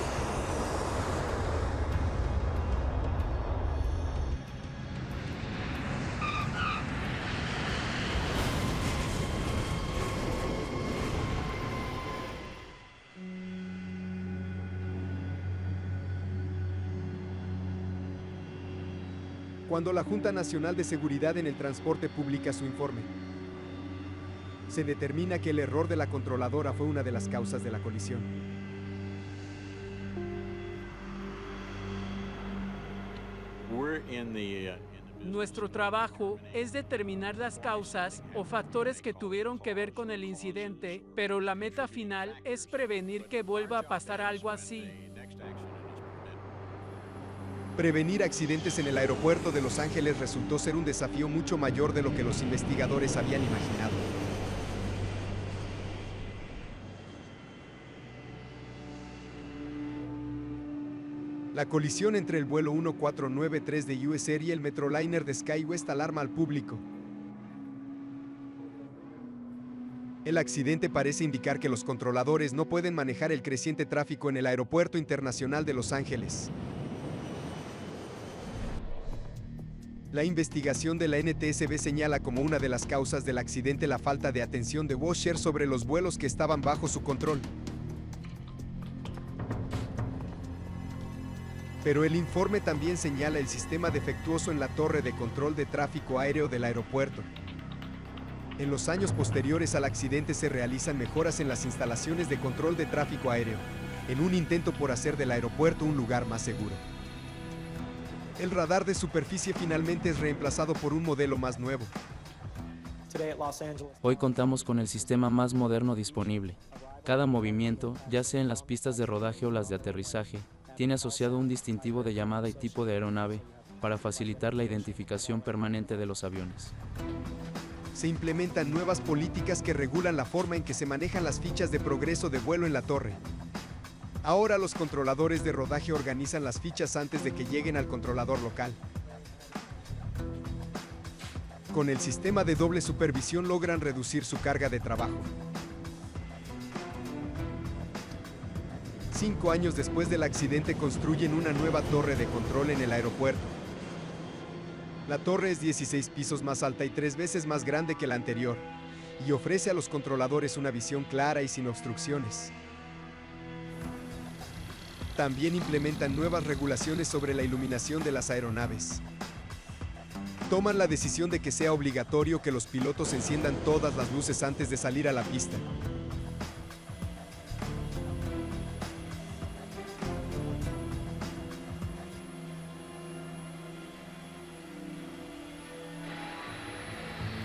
Cuando la Junta Nacional de Seguridad en el Transporte publica su informe, se determina que el error de la controladora fue una de las causas de la colisión. we're in the Nuestro trabajo es determinar las causas o factores que tuvieron que ver con el incidente, pero la meta final es prevenir que vuelva a pasar algo así. Prevenir accidentes en el aeropuerto de Los Ángeles resultó ser un desafío mucho mayor de lo que los investigadores habían imaginado. La colisión entre el vuelo 1493 de US Air y el Metroliner de SkyWest alarma al público. El accidente parece indicar que los controladores no pueden manejar el creciente tráfico en el Aeropuerto Internacional de Los Ángeles. La investigación de la NTSB señala como una de las causas del accidente la falta de atención de Washer sobre los vuelos que estaban bajo su control. Pero el informe también señala el sistema defectuoso en la torre de control de tráfico aéreo del aeropuerto. En los años posteriores al accidente se realizan mejoras en las instalaciones de control de tráfico aéreo, en un intento por hacer del aeropuerto un lugar más seguro. El radar de superficie finalmente es reemplazado por un modelo más nuevo. Hoy contamos con el sistema más moderno disponible. Cada movimiento, ya sea en las pistas de rodaje o las de aterrizaje, tiene asociado un distintivo de llamada y tipo de aeronave, para facilitar la identificación permanente de los aviones. Se implementan nuevas políticas que regulan la forma en que se manejan las fichas de progreso de vuelo en la torre. Ahora los controladores de rodaje organizan las fichas antes de que lleguen al controlador local. Con el sistema de doble supervisión logran reducir su carga de trabajo. 5 años después del accidente construyen una nueva torre de control en el aeropuerto. La torre es 16 pisos más alta y 3 veces más grande que la anterior, y ofrece a los controladores una visión clara y sin obstrucciones. También implementan nuevas regulaciones sobre la iluminación de las aeronaves. Toman la decisión de que sea obligatorio que los pilotos enciendan todas las luces antes de salir a la pista.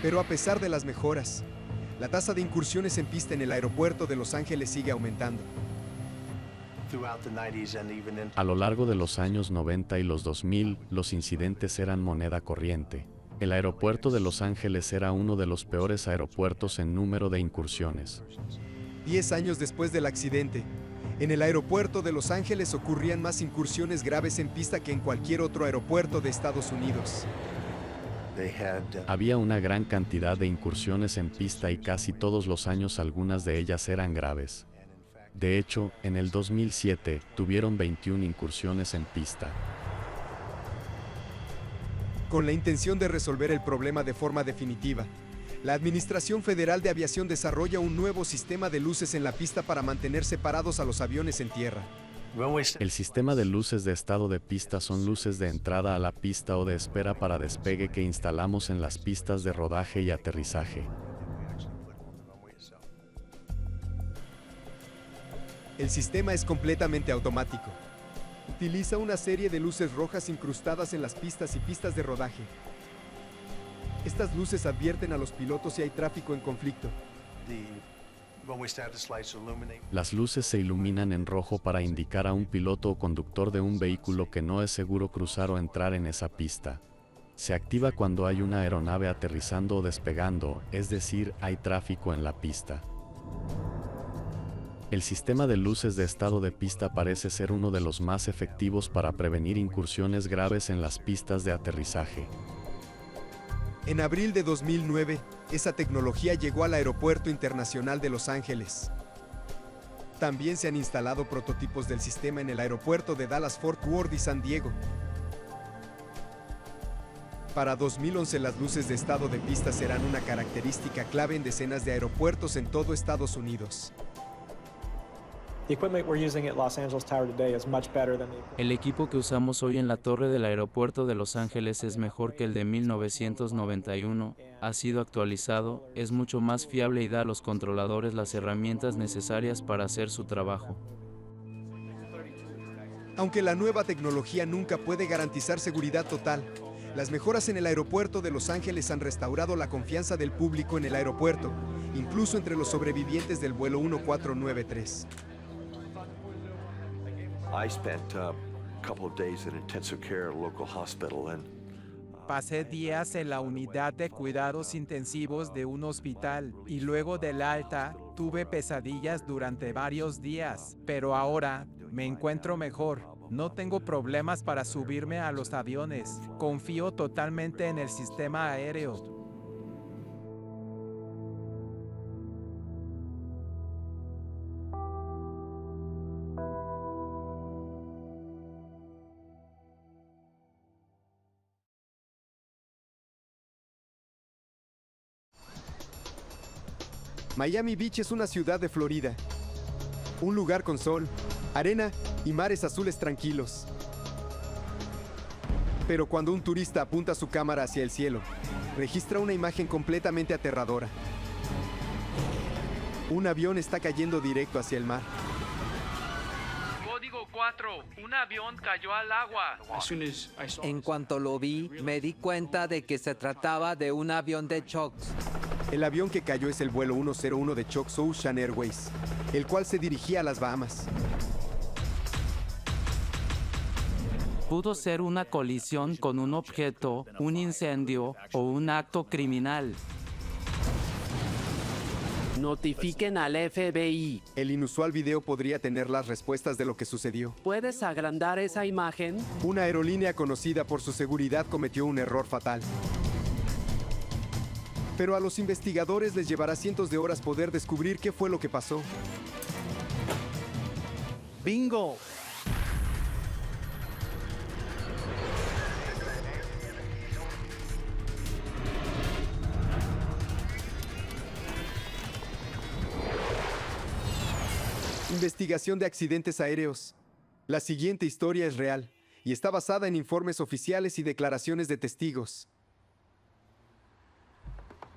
Pero a pesar de las mejoras, la tasa de incursiones en pista en el aeropuerto de Los Ángeles sigue aumentando. A lo largo de los años 90 y los 2000, los incidentes eran moneda corriente. El aeropuerto de Los Ángeles era uno de los peores aeropuertos en número de incursiones. 10 años después del accidente, en el aeropuerto de Los Ángeles ocurrían más incursiones graves en pista que en cualquier otro aeropuerto de Estados Unidos. Había una gran cantidad de incursiones en pista y casi todos los años algunas de ellas eran graves. De hecho, en el 2007, tuvieron 21 incursiones en pista. Con la intención de resolver el problema de forma definitiva, la Administración Federal de Aviación desarrolla un nuevo sistema de luces en la pista para mantener separados a los aviones en tierra. El sistema de luces de estado de pista son luces de entrada a la pista o de espera para despegue que instalamos en las pistas de rodaje y aterrizaje. El sistema es completamente automático. Utiliza una serie de luces rojas incrustadas en las pistas y pistas de rodaje. Estas luces advierten a los pilotos si hay tráfico en conflicto. Las luces se iluminan en rojo para indicar a un piloto o conductor de un vehículo que no es seguro cruzar o entrar en esa pista. Se activa cuando hay una aeronave aterrizando o despegando, es decir, hay tráfico en la pista. El sistema de luces de estado de pista parece ser uno de los más efectivos para prevenir incursiones graves en las pistas de aterrizaje. En abril de 2009, esa tecnología llegó al Aeropuerto Internacional de Los Ángeles. También se han instalado prototipos del sistema en el aeropuerto de Dallas-Fort Worth y San Diego. Para 2011, las luces de estado de pista serán una característica clave en decenas de aeropuertos en todo Estados Unidos. El equipo que usamos hoy en la torre del aeropuerto de Los Ángeles es mejor que el de 1991, ha sido actualizado, es mucho más fiable y da a los controladores las herramientas necesarias para hacer su trabajo. Aunque la nueva tecnología nunca puede garantizar seguridad total, las mejoras en el aeropuerto de Los Ángeles han restaurado la confianza del público en el aeropuerto, incluso entre los sobrevivientes del vuelo 1493. Pasé días en la unidad de cuidados intensivos de un hospital y luego del alta tuve pesadillas durante varios días, pero ahora me encuentro mejor. No tengo problemas para subirme a los aviones. Confío totalmente en el sistema aéreo. Miami Beach es una ciudad de Florida. Un lugar con sol, arena y mares azules tranquilos. Pero cuando un turista apunta su cámara hacia el cielo, registra una imagen completamente aterradora. Un avión está cayendo directo hacia el mar. Código 4, un avión cayó al agua. En cuanto lo vi, me di cuenta de que se trataba de un avión de Chocks. El avión que cayó es el vuelo 101 de Chocks Ocean Airways, el cual se dirigía a las Bahamas. Pudo ser una colisión con un objeto, un incendio o un acto criminal. Notifiquen al FBI. El inusual video podría tener las respuestas de lo que sucedió. ¿Puedes agrandar esa imagen? Una aerolínea conocida por su seguridad cometió un error fatal. Pero a los investigadores les llevará cientos de horas poder descubrir qué fue lo que pasó. ¡Bingo! Investigación de accidentes aéreos. La siguiente historia es real y está basada en informes oficiales y declaraciones de testigos.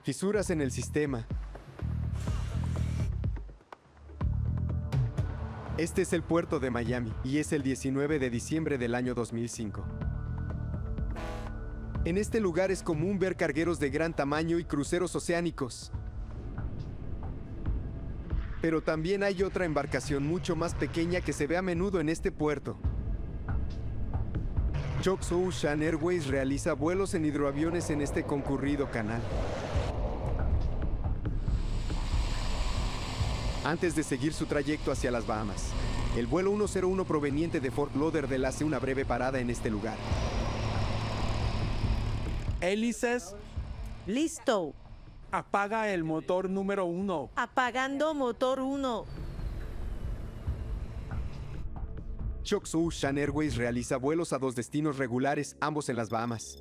Fisuras en el sistema. Este es el puerto de Miami y es el 19 de diciembre del año 2005. En este lugar es común ver cargueros de gran tamaño y cruceros oceánicos. Pero también hay otra embarcación mucho más pequeña que se ve a menudo en este puerto. Chocks Ocean Airways realiza vuelos en hidroaviones en este concurrido canal. Antes de seguir su trayecto hacia las Bahamas, el vuelo 101 proveniente de Fort Lauderdale hace una breve parada en este lugar. Hélices. Listo. Apaga el motor número 1. Apagando motor 1. Chocks Ocean Airways realiza vuelos a dos destinos regulares, ambos en las Bahamas.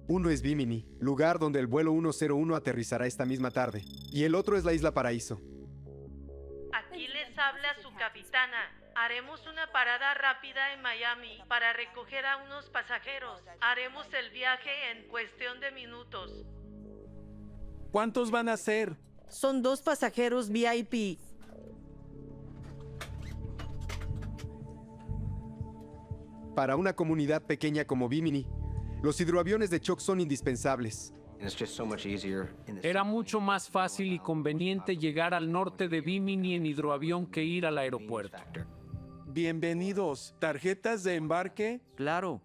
Uno es Bimini, lugar donde el vuelo 101 aterrizará esta misma tarde, y el otro es la Isla Paraíso. Aquí les habla su capitana. Haremos una parada rápida en Miami para recoger a unos pasajeros. Haremos el viaje en cuestión de minutos. ¿Cuántos van a ser? Son 2 pasajeros VIP. Para una comunidad pequeña como Bimini, los hidroaviones de choque son indispensables. Era mucho más fácil y conveniente llegar al norte de Bimini en hidroavión que ir al aeropuerto. Bienvenidos. ¿Tarjetas de embarque? Claro.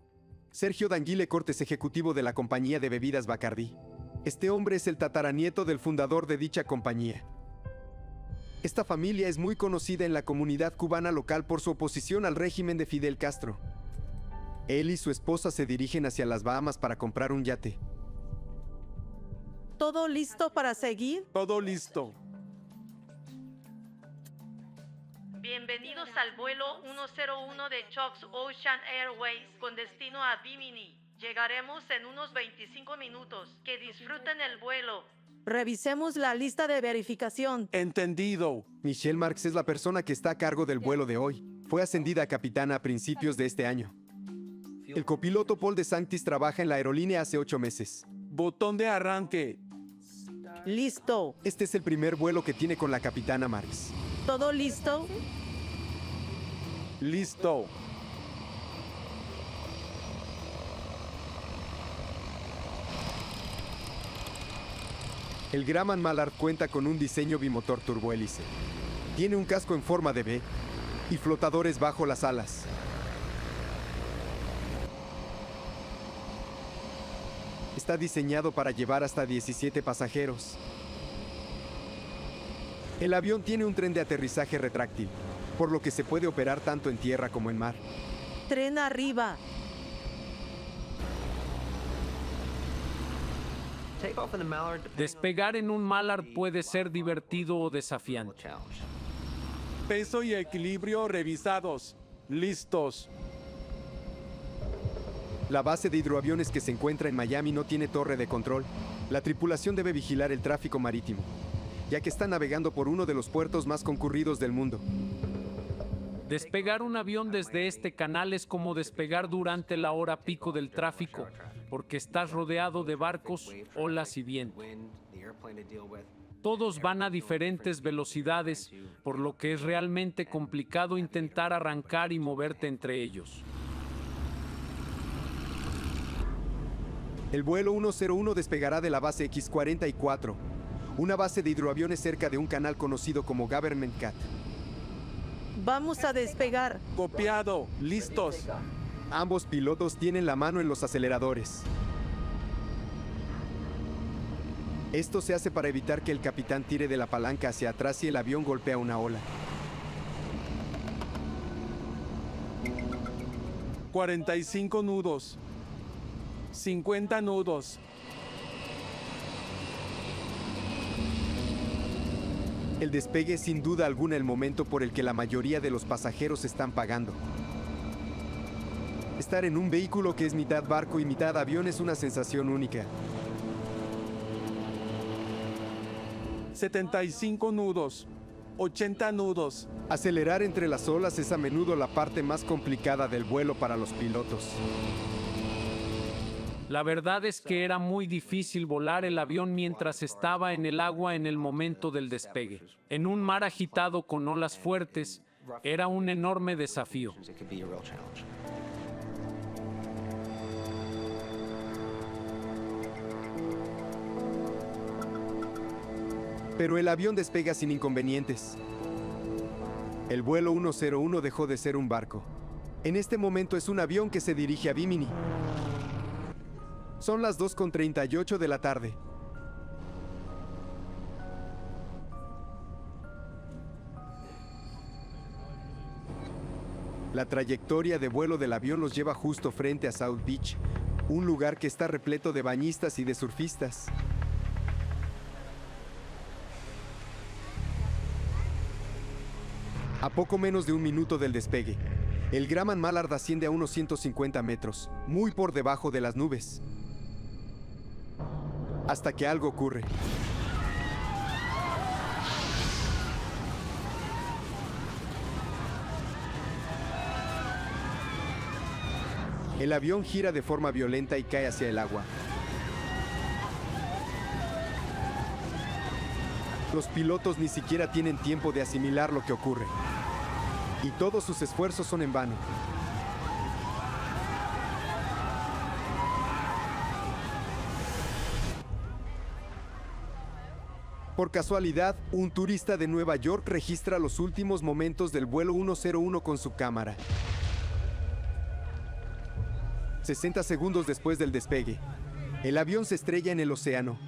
Sergio D'Anguille Cortes, ejecutivo de la compañía de bebidas Bacardí. Este hombre es el tataranieto del fundador de dicha compañía. Esta familia es muy conocida en la comunidad cubana local por su oposición al régimen de Fidel Castro. Él y su esposa se dirigen hacia las Bahamas para comprar un yate. ¿Todo listo para seguir? Todo listo. Bienvenidos al vuelo 101 de Chox Ocean Airways con destino a Bimini. Llegaremos en unos 25 minutos. Que disfruten el vuelo. Revisemos la lista de verificación. Entendido. Michelle Marks es la persona que está a cargo del vuelo de hoy. Fue ascendida a capitana a principios de este año. El copiloto Paul DeSantis trabaja en la aerolínea hace 8 meses. Botón de arranque. Listo. Este es el primer vuelo que tiene con la capitana Marks. ¿Todo listo? Listo. El Grumman Mallard cuenta con un diseño bimotor turbohélice. Tiene un casco en forma de V y flotadores bajo las alas. Está diseñado para llevar hasta 17 pasajeros. El avión tiene un tren de aterrizaje retráctil, por lo que se puede operar tanto en tierra como en mar. Tren arriba. Despegar en un Mallard puede ser divertido o desafiante. Peso y equilibrio revisados. Listos. La base de hidroaviones que se encuentra en Miami no tiene torre de control. La tripulación debe vigilar el tráfico marítimo, ya que está navegando por uno de los puertos más concurridos del mundo. Despegar un avión desde este canal es como despegar durante la hora pico del tráfico, porque estás rodeado de barcos, olas y viento. Todos van a diferentes velocidades, por lo que es realmente complicado intentar arrancar y moverte entre ellos. El vuelo 101 despegará de la base X-44, una base de hidroaviones cerca de un canal conocido como Government Cat. Vamos a despegar. Copiado. Listos. Ambos pilotos tienen la mano en los aceleradores. Esto se hace para evitar que el capitán tire de la palanca hacia atrás y el avión golpea una ola. 45 nudos. 50 nudos. El despegue es sin duda alguna el momento por el que la mayoría de los pasajeros están pagando. Estar en un vehículo que es mitad barco y mitad avión es una sensación única. 75 nudos. 80 nudos. Acelerar entre las olas es a menudo la parte más complicada del vuelo para los pilotos. La verdad es que era muy difícil volar el avión mientras estaba en el agua en el momento del despegue. En un mar agitado con olas fuertes, era un enorme desafío. Pero el avión despega sin inconvenientes. El vuelo 101 dejó de ser un barco. En este momento es un avión que se dirige a Bimini. Son las 2:38 de la tarde. La trayectoria de vuelo del avión los lleva justo frente a South Beach, un lugar que está repleto de bañistas y de surfistas. A poco menos de un minuto del despegue, el Grumman Mallard asciende a unos 150 metros, muy por debajo de las nubes. Hasta que algo ocurre. El avión gira de forma violenta y cae hacia el agua. Los pilotos ni siquiera tienen tiempo de asimilar lo que ocurre. Y todos sus esfuerzos son en vano. Por casualidad, un turista de Nueva York registra los últimos momentos del vuelo 101 con su cámara. 60 segundos después del despegue, el avión se estrella en el océano.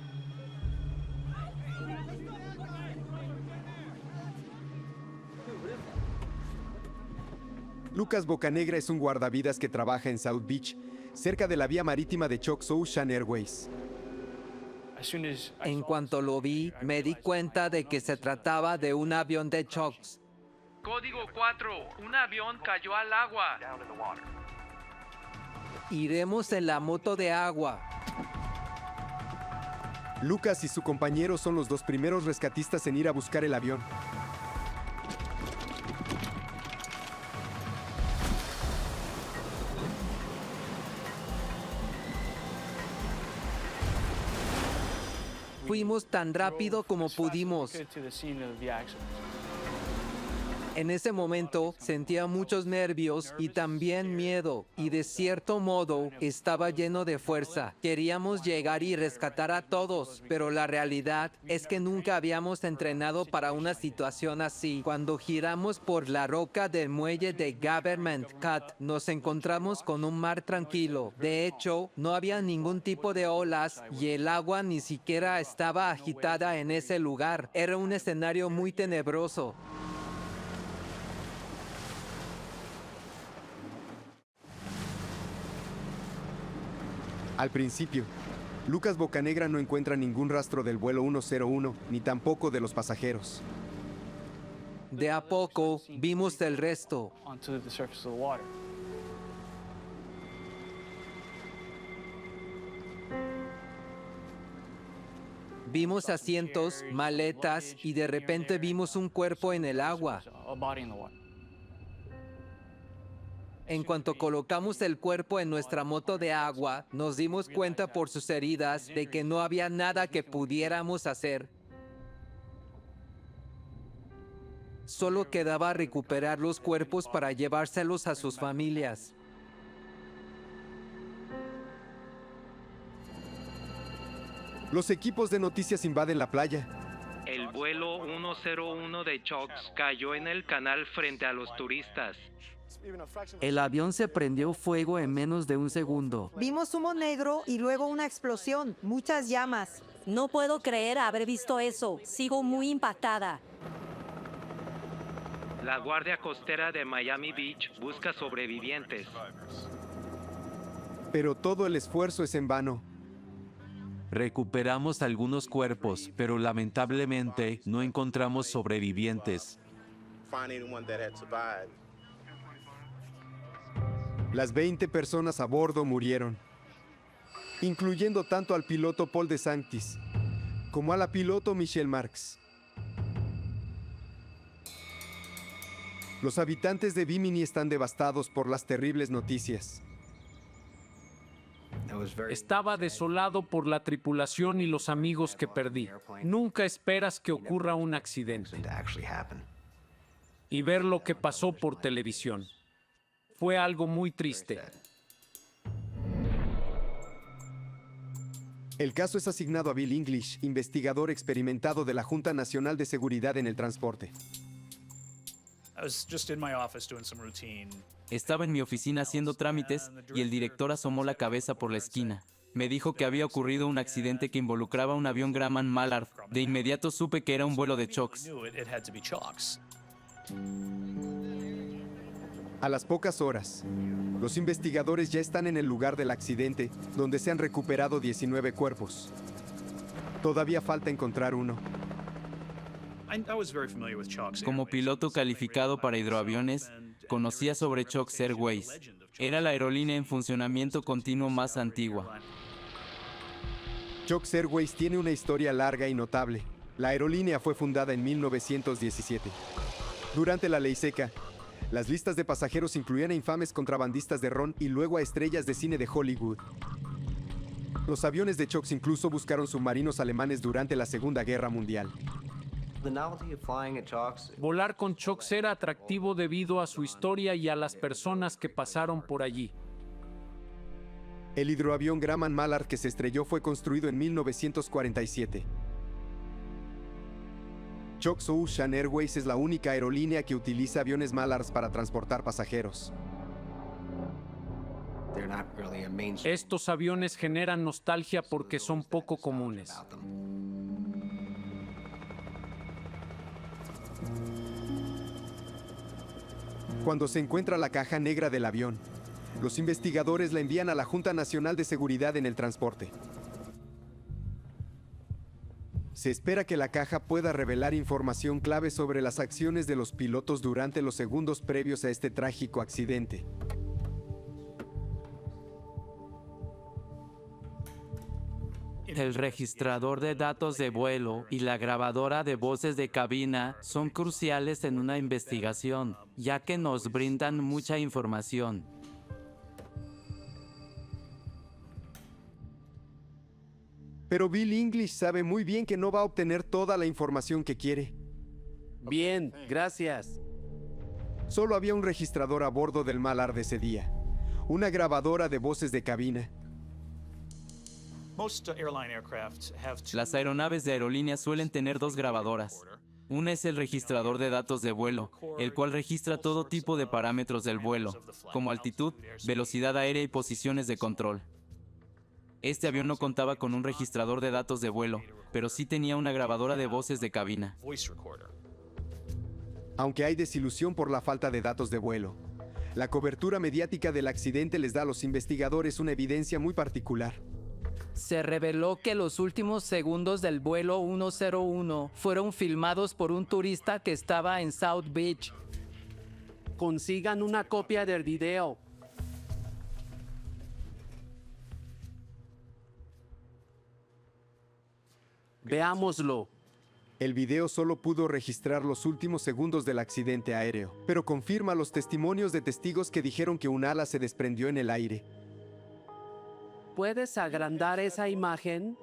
Lucas Bocanegra es un guardavidas que trabaja en South Beach, cerca de la vía marítima de Chocks Ocean Airways. En cuanto lo vi, me di cuenta de que se trataba de un avión de Chocks. Código 4. Un avión cayó al agua. Iremos en la moto de agua. Lucas y su compañero son los dos primeros rescatistas en ir a buscar el avión. Fuimos tan rápido como pudimos. En ese momento sentía muchos nervios y también miedo, y de cierto modo estaba lleno de fuerza. Queríamos llegar y rescatar a todos, pero la realidad es que nunca habíamos entrenado para una situación así. Cuando giramos por la roca del muelle de Government Cut, nos encontramos con un mar tranquilo. De hecho, no había ningún tipo de olas y el agua ni siquiera estaba agitada en ese lugar. Era un escenario muy tenebroso. Al principio, Lucas Bocanegra no encuentra ningún rastro del vuelo 101, ni tampoco de los pasajeros. De a poco, vimos el resto. Vimos asientos, maletas y de repente vimos un cuerpo en el agua. En cuanto colocamos el cuerpo en nuestra moto de agua, nos dimos cuenta por sus heridas de que no había nada que pudiéramos hacer. Solo quedaba recuperar los cuerpos para llevárselos a sus familias. Los equipos de noticias invaden la playa. El vuelo 101 de Chocks cayó en el canal frente a los turistas. El avión se prendió fuego en menos de un segundo. Vimos humo negro y luego una explosión, muchas llamas. No puedo creer haber visto eso. Sigo muy impactada. La Guardia Costera de Miami Beach busca sobrevivientes. Pero todo el esfuerzo es en vano. Recuperamos algunos cuerpos, pero lamentablemente no encontramos sobrevivientes. Las 20 personas a bordo murieron, incluyendo tanto al piloto Paul DeSantis como a la piloto Michelle Marks. Los habitantes de Bimini están devastados por las terribles noticias. Estaba desolado por la tripulación y los amigos que perdí. Nunca esperas que ocurra un accidente. Y ver lo que pasó por televisión. Fue algo muy triste. El caso es asignado a Bill English, investigador experimentado de la Junta Nacional de Seguridad en el Transporte. Estaba en mi oficina haciendo trámites y el director asomó la cabeza por la esquina. Me dijo que había ocurrido un accidente que involucraba un avión Grumman Mallard. De inmediato supe que era un vuelo de Chocks. A las pocas horas, los investigadores ya están en el lugar del accidente, donde se han recuperado 19 cuerpos. Todavía falta encontrar uno. Como piloto calificado para hidroaviones, conocía sobre Chocks Airways. Era la aerolínea en funcionamiento continuo más antigua. Chocks Airways tiene una historia larga y notable. La aerolínea fue fundada en 1917. Durante la ley seca, Las listas de pasajeros incluían a infames contrabandistas de ron y luego a estrellas de cine de Hollywood. Los aviones de Chucks incluso buscaron submarinos alemanes durante la Segunda Guerra Mundial. Volar con Chucks era atractivo debido a su historia y a las personas que pasaron por allí. El hidroavión Grumman Mallard que se estrelló fue construido en 1947. Chucks Ocean Airways es la única aerolínea que utiliza aviones Mallards para transportar pasajeros. Estos aviones generan nostalgia porque son poco comunes. Cuando se encuentra la caja negra del avión, los investigadores la envían a la Junta Nacional de Seguridad en el Transporte. Se espera que la caja pueda revelar información clave sobre las acciones de los pilotos durante los segundos previos a este trágico accidente. El registrador de datos de vuelo y la grabadora de voces de cabina son cruciales en una investigación, ya que nos brindan mucha información. Pero Bill English sabe muy bien que no va a obtener toda la información que quiere. Bien, gracias. Solo había un registrador a bordo del Mallard ese día, una grabadora de voces de cabina. Las aeronaves de aerolínea suelen tener dos grabadoras. Una es el registrador de datos de vuelo, el cual registra todo tipo de parámetros del vuelo, como altitud, velocidad aérea y posiciones de control. Este avión no contaba con un registrador de datos de vuelo, pero sí tenía una grabadora de voces de cabina. Aunque hay desilusión por la falta de datos de vuelo, la cobertura mediática del accidente les da a los investigadores una evidencia muy particular. Se reveló que los últimos segundos del vuelo 101 fueron filmados por un turista que estaba en South Beach. Consigan una copia del video. Veámoslo. El video solo pudo registrar los últimos segundos del accidente aéreo, pero confirma los testimonios de testigos que dijeron que un ala se desprendió en el aire. ¿Puedes agrandar esa imagen?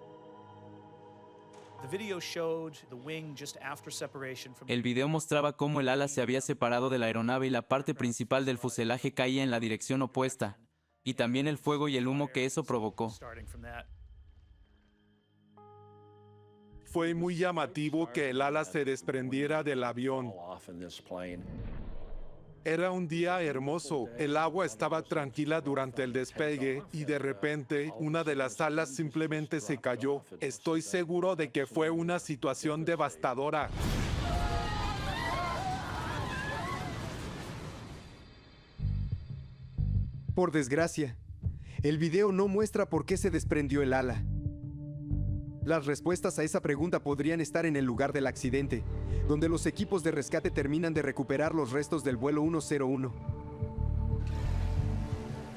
El video mostraba cómo el ala se había separado de la aeronave y la parte principal del fuselaje caía en la dirección opuesta, y también el fuego y el humo que eso provocó. Fue muy llamativo que el ala se desprendiera del avión. Era un día hermoso, el agua estaba tranquila durante el despegue y de repente una de las alas simplemente se cayó. Estoy seguro de que fue una situación devastadora. Por desgracia, el video no muestra por qué se desprendió el ala. Las respuestas a esa pregunta podrían estar en el lugar del accidente, donde los equipos de rescate terminan de recuperar los restos del vuelo 101.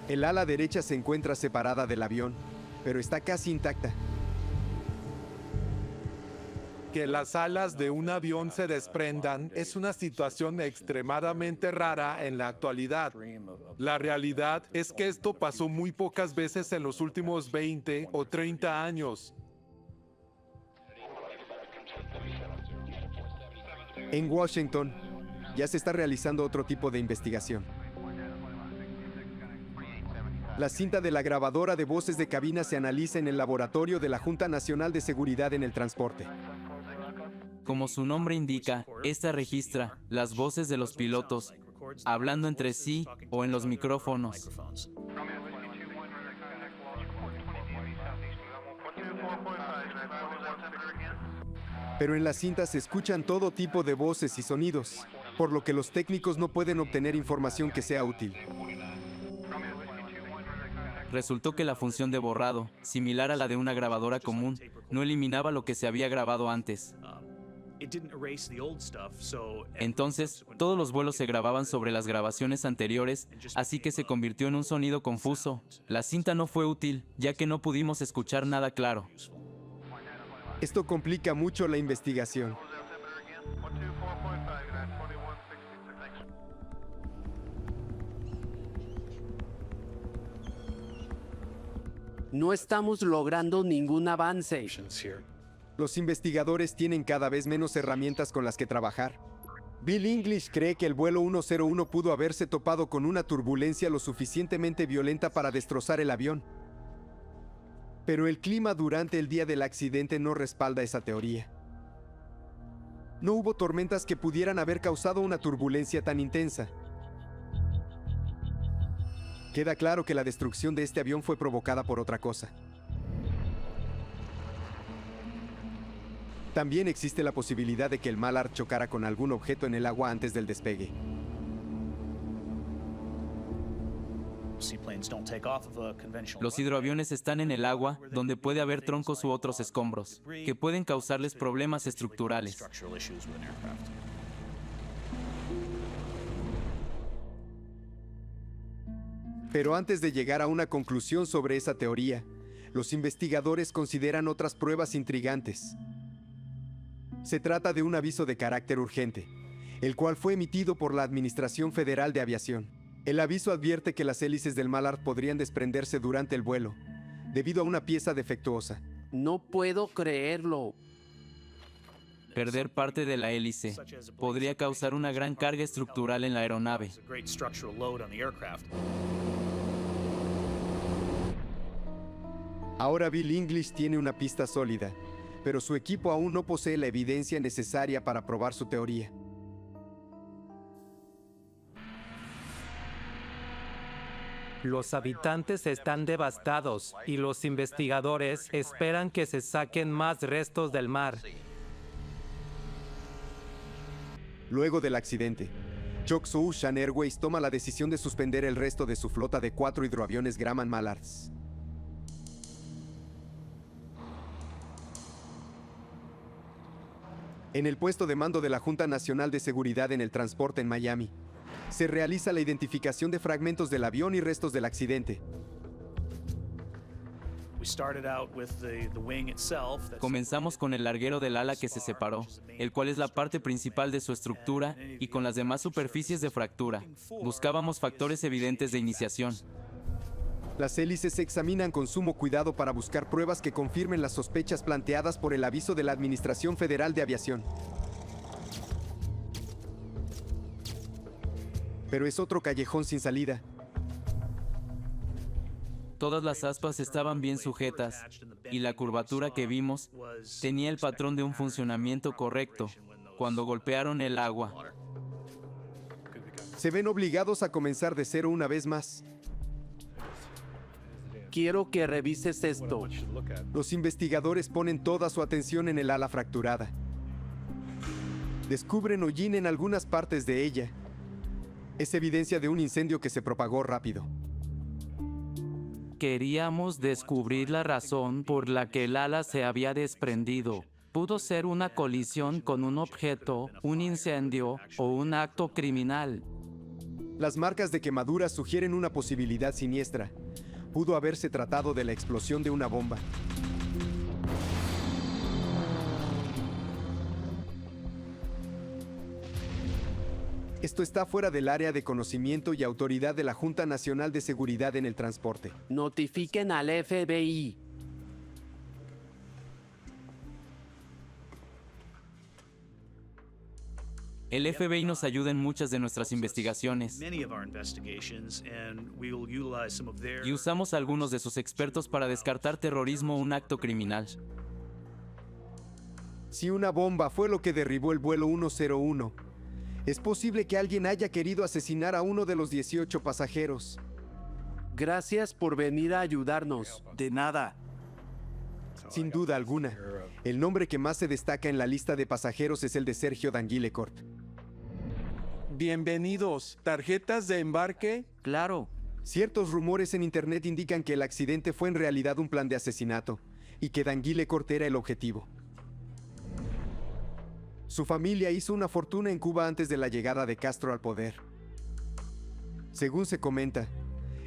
El ala derecha se encuentra separada del avión, pero está casi intacta. Que las alas de un avión se desprendan es una situación extremadamente rara en la actualidad. La realidad es que esto pasó muy pocas veces en los últimos 20 o 30 años. En Washington, ya se está realizando otro tipo de investigación. La cinta de la grabadora de voces de cabina se analiza en el laboratorio de la Junta Nacional de Seguridad en el Transporte. Como su nombre indica, esta registra las voces de los pilotos, hablando entre sí o en los micrófonos. Pero en la cinta se escuchan todo tipo de voces y sonidos, por lo que los técnicos no pueden obtener información que sea útil. Resultó que la función de borrado, similar a la de una grabadora común, no eliminaba lo que se había grabado antes. Entonces, todos los vuelos se grababan sobre las grabaciones anteriores, así que se convirtió en un sonido confuso. La cinta no fue útil, ya que no pudimos escuchar nada claro. Esto complica mucho la investigación. No estamos logrando ningún avance. Los investigadores tienen cada vez menos herramientas con las que trabajar. Bill English cree que el vuelo 101 pudo haberse topado con una turbulencia lo suficientemente violenta para destrozar el avión. Pero el clima durante el día del accidente no respalda esa teoría. No hubo tormentas que pudieran haber causado una turbulencia tan intensa. Queda claro que la destrucción de este avión fue provocada por otra cosa. También existe la posibilidad de que el Mallard chocara con algún objeto en el agua antes del despegue. Los hidroaviones están en el agua, donde puede haber troncos u otros escombros, que pueden causarles problemas estructurales. Pero antes de llegar a una conclusión sobre esa teoría, los investigadores consideran otras pruebas intrigantes. Se trata de un aviso de carácter urgente, el cual fue emitido por la Administración Federal de Aviación. El aviso advierte que las hélices del Mallard podrían desprenderse durante el vuelo, debido a una pieza defectuosa. No puedo creerlo. Perder parte de la hélice podría causar una gran carga estructural en la aeronave. Ahora Bill English tiene una pista sólida, pero su equipo aún no posee la evidencia necesaria para probar su teoría. Los habitantes están devastados y los investigadores esperan que se saquen más restos del mar. Luego del accidente, Choctaw Ocean Airways toma la decisión de suspender el resto de su flota de 4 hidroaviones Grumman Mallards. En el puesto de mando de la Junta Nacional de Seguridad en el Transporte en Miami, se realiza la identificación de fragmentos del avión y restos del accidente. Comenzamos con el larguero del ala que se separó, el cual es la parte principal de su estructura, y con las demás superficies de fractura. Buscábamos factores evidentes de iniciación. Las hélices se examinan con sumo cuidado para buscar pruebas que confirmen las sospechas planteadas por el aviso de la Administración Federal de Aviación. Pero es otro callejón sin salida. Todas las aspas estaban bien sujetas, y la curvatura que vimos tenía el patrón de un funcionamiento correcto cuando golpearon el agua. Se ven obligados a comenzar de cero una vez más. Quiero que revises esto. Los investigadores ponen toda su atención en el ala fracturada. Descubren hollín en algunas partes de ella. Es evidencia de un incendio que se propagó rápido. Queríamos descubrir la razón por la que el ala se había desprendido. Pudo ser una colisión con un objeto, un incendio o un acto criminal. Las marcas de quemaduras sugieren una posibilidad siniestra. Pudo haberse tratado de la explosión de una bomba. Esto está fuera del área de conocimiento y autoridad de la Junta Nacional de Seguridad en el Transporte. Notifiquen al FBI. El FBI nos ayuda en muchas de nuestras investigaciones y usamos a algunos de sus expertos para descartar terrorismo o un acto criminal. Si una bomba fue lo que derribó el vuelo 101, es posible que alguien haya querido asesinar a uno de los 18 pasajeros. Gracias por venir a ayudarnos. De nada. Sin duda alguna, el nombre que más se destaca en la lista de pasajeros es el de Sergio Danguilecourt. Bienvenidos. ¿Tarjetas de embarque? Claro. Ciertos rumores en internet indican que el accidente fue en realidad un plan de asesinato y que Danguilecourt era el objetivo. Su familia hizo una fortuna en Cuba antes de la llegada de Castro al poder. Según se comenta,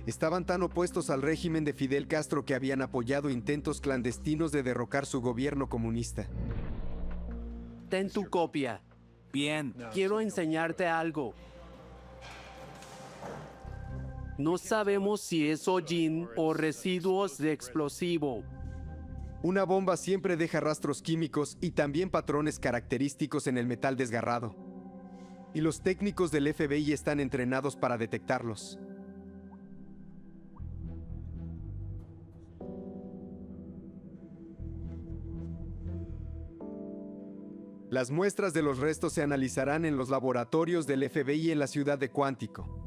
estaban tan opuestos al régimen de Fidel Castro que habían apoyado intentos clandestinos de derrocar su gobierno comunista. Ten tu copia. Bien. Quiero enseñarte algo. No sabemos si es hollín o residuos de explosivo. Una bomba siempre deja rastros químicos y también patrones característicos en el metal desgarrado. Y los técnicos del FBI están entrenados para detectarlos. Las muestras de los restos se analizarán en los laboratorios del FBI en la ciudad de Quantico.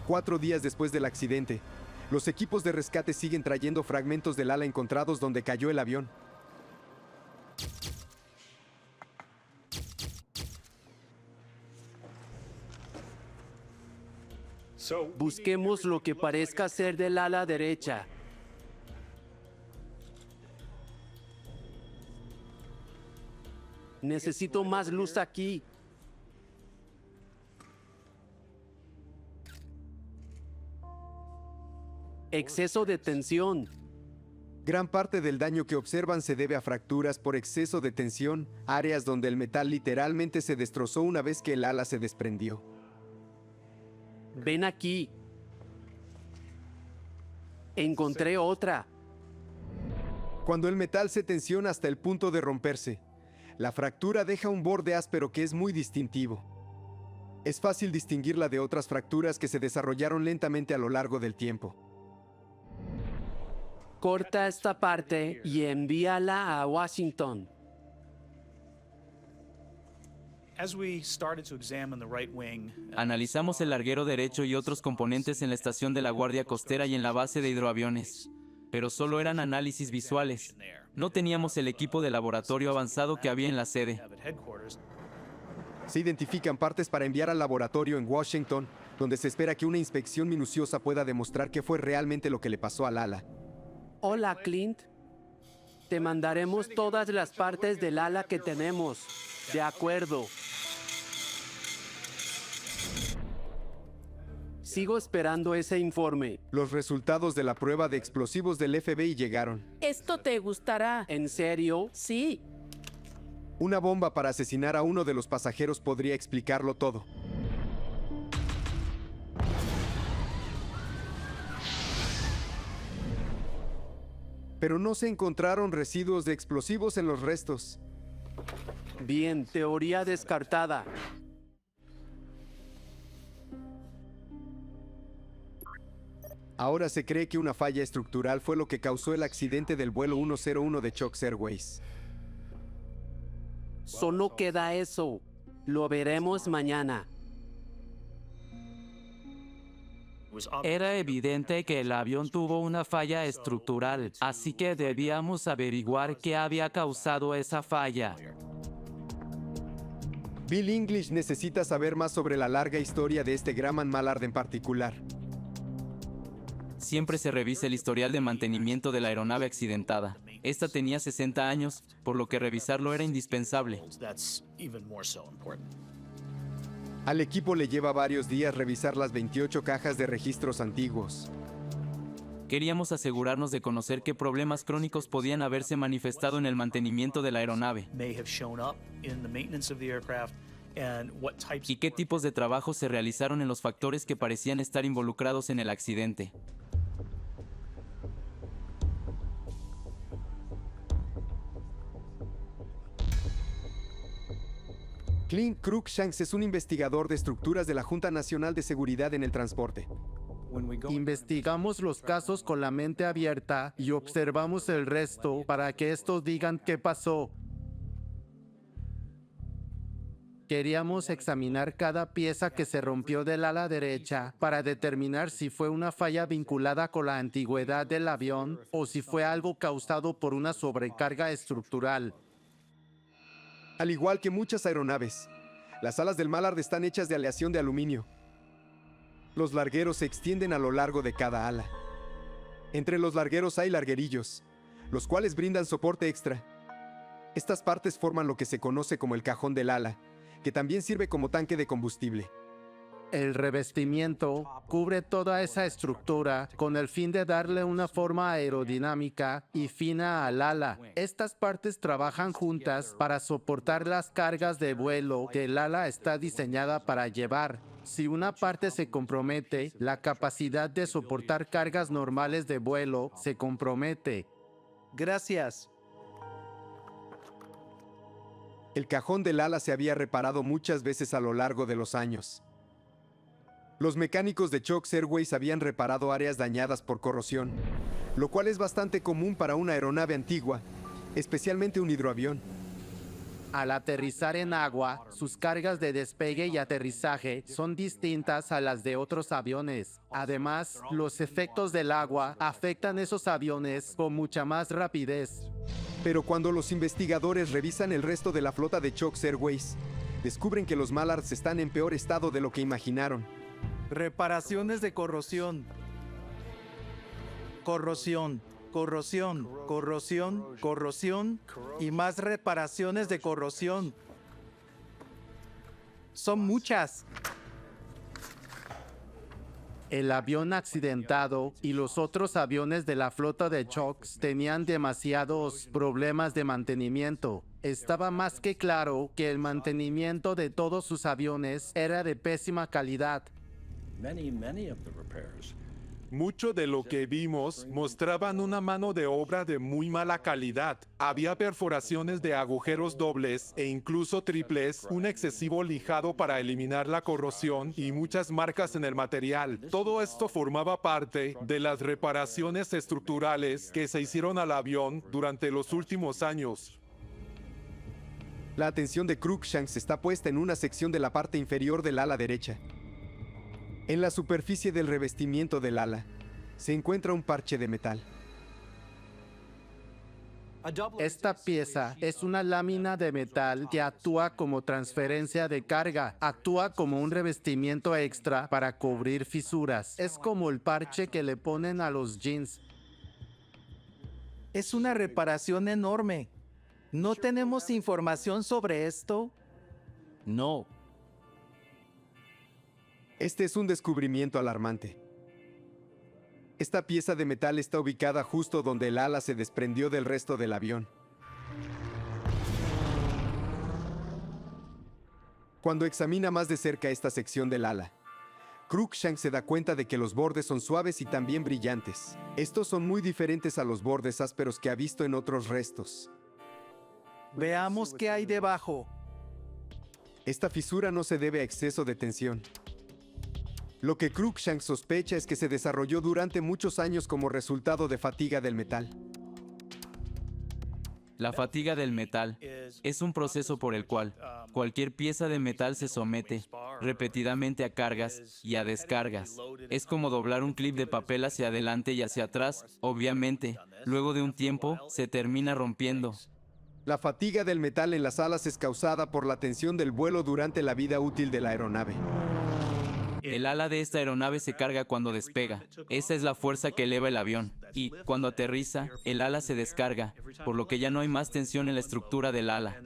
Cuatro días después del accidente, los equipos de rescate siguen trayendo fragmentos del ala encontrados donde cayó el avión. Busquemos lo que parezca ser del ala derecha. Necesito más luz aquí. Exceso de tensión. Gran parte del daño que observan se debe a fracturas por exceso de tensión, áreas donde el metal literalmente se destrozó una vez que el ala se desprendió. Ven aquí. Encontré otra. Cuando el metal se tensiona hasta el punto de romperse, la fractura deja un borde áspero que es muy distintivo. Es fácil distinguirla de otras fracturas que se desarrollaron lentamente a lo largo del tiempo. Corta esta parte y envíala a Washington. Analizamos el larguero derecho y otros componentes en la estación de la Guardia Costera y en la base de hidroaviones. Pero solo eran análisis visuales. No teníamos el equipo de laboratorio avanzado que había en la sede. Se identifican partes para enviar al laboratorio en Washington, donde se espera que una inspección minuciosa pueda demostrar qué fue realmente lo que le pasó al ala. Hola, Clint. Te mandaremos todas las partes del ala que tenemos. De acuerdo. Sigo esperando ese informe. Los resultados de la prueba de explosivos del FBI llegaron. Esto te gustará. ¿En serio? Sí. Una bomba para asesinar a uno de los pasajeros podría explicarlo todo. Pero no se encontraron residuos de explosivos en los restos. Bien, teoría descartada. Ahora se cree que una falla estructural fue lo que causó el accidente del vuelo 101 de Chox Airways. Solo queda eso. Lo veremos mañana. Era evidente que el avión tuvo una falla estructural, así que debíamos averiguar qué había causado esa falla. Bill English necesita saber más sobre la larga historia de este Grumman Mallard en particular. Siempre se revisa el historial de mantenimiento de la aeronave accidentada. Esta tenía 60 años, por lo que revisarlo era indispensable. Al equipo le lleva varios días revisar las 28 cajas de registros antiguos. Queríamos asegurarnos de conocer qué problemas crónicos podían haberse manifestado en el mantenimiento de la aeronave. Y qué tipos de trabajo se realizaron en los factores que parecían estar involucrados en el accidente. Clint Cruikshanks es un investigador de estructuras de la Junta Nacional de Seguridad en el Transporte. Investigamos los casos con la mente abierta y observamos el resto para que estos digan qué pasó. Queríamos examinar cada pieza que se rompió del ala derecha para determinar si fue una falla vinculada con la antigüedad del avión o si fue algo causado por una sobrecarga estructural. Al igual que muchas aeronaves, las alas del Mallard están hechas de aleación de aluminio. Los largueros se extienden a lo largo de cada ala. Entre los largueros hay larguerillos, los cuales brindan soporte extra. Estas partes forman lo que se conoce como el cajón del ala, que también sirve como tanque de combustible. El revestimiento cubre toda esa estructura con el fin de darle una forma aerodinámica y fina al ala. Estas partes trabajan juntas para soportar las cargas de vuelo que el ala está diseñada para llevar. Si una parte se compromete, la capacidad de soportar cargas normales de vuelo se compromete. Gracias. El cajón del ala se había reparado muchas veces a lo largo de los años. Los mecánicos de Chocks Airways habían reparado áreas dañadas por corrosión, lo cual es bastante común para una aeronave antigua, especialmente un hidroavión. Al aterrizar en agua, sus cargas de despegue y aterrizaje son distintas a las de otros aviones. Además, los efectos del agua afectan esos aviones con mucha más rapidez. Pero cuando los investigadores revisan el resto de la flota de Chocks Airways, descubren que los Mallards están en peor estado de lo que imaginaron. Reparaciones de corrosión. Corrosión. Corrosión, corrosión, corrosión y más reparaciones de corrosión. Son muchas. El avión accidentado y los otros aviones de la flota de Chocks tenían demasiados problemas de mantenimiento. Estaba más que claro que el mantenimiento de todos sus aviones era de pésima calidad. Mucho de lo que vimos mostraban una mano de obra de muy mala calidad. Había perforaciones de agujeros dobles e incluso triples, un excesivo lijado para eliminar la corrosión y muchas marcas en el material. Todo esto formaba parte de las reparaciones estructurales que se hicieron al avión durante los últimos años. La atención de Cruikshanks está puesta en una sección de la parte inferior del ala derecha. En la superficie del revestimiento del ala se encuentra un parche de metal. Esta pieza es una lámina de metal que actúa como transferencia de carga. Actúa como un revestimiento extra para cubrir fisuras. Es como el parche que le ponen a los jeans. Es una reparación enorme. ¿No tenemos información sobre esto? No. Este es un descubrimiento alarmante. Esta pieza de metal está ubicada justo donde el ala se desprendió del resto del avión. Cuando examina más de cerca esta sección del ala, Cruikshanks se da cuenta de que los bordes son suaves y también brillantes. Estos son muy diferentes a los bordes ásperos que ha visto en otros restos. Veamos qué hay debajo. Esta fisura no se debe a exceso de tensión. Lo que Cruikshanks sospecha es que se desarrolló durante muchos años como resultado de fatiga del metal. La fatiga del metal es un proceso por el cual cualquier pieza de metal se somete repetidamente a cargas y a descargas. Es como doblar un clip de papel hacia adelante y hacia atrás. Obviamente, luego de un tiempo, se termina rompiendo. La fatiga del metal en las alas es causada por la tensión del vuelo durante la vida útil de la aeronave. El ala de esta aeronave se carga cuando despega. Esa es la fuerza que eleva el avión. Y, cuando aterriza, el ala se descarga, por lo que ya no hay más tensión en la estructura del ala.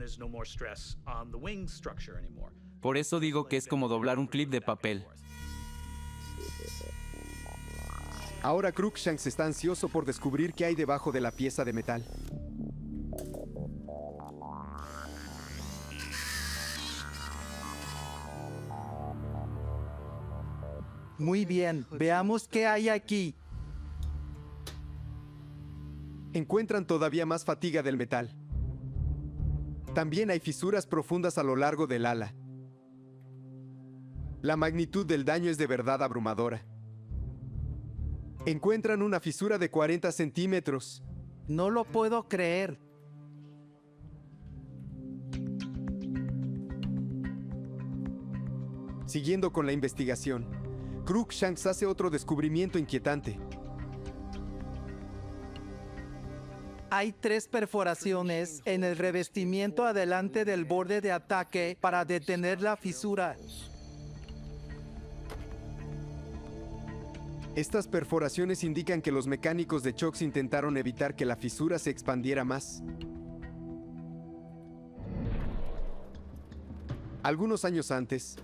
Por eso digo que es como doblar un clip de papel. Ahora Cruikshanks está ansioso por descubrir qué hay debajo de la pieza de metal. Muy bien, veamos qué hay aquí. Encuentran todavía más fatiga del metal. También hay fisuras profundas a lo largo del ala. La magnitud del daño es de verdad abrumadora. Encuentran una fisura de 40 centímetros. No lo puedo creer. Siguiendo con la investigación, Cruikshanks hace otro descubrimiento inquietante. Hay 3 perforaciones en el revestimiento adelante del borde de ataque para detener la fisura. Estas perforaciones indican que los mecánicos de Chocks intentaron evitar que la fisura se expandiera más. Algunos años antes,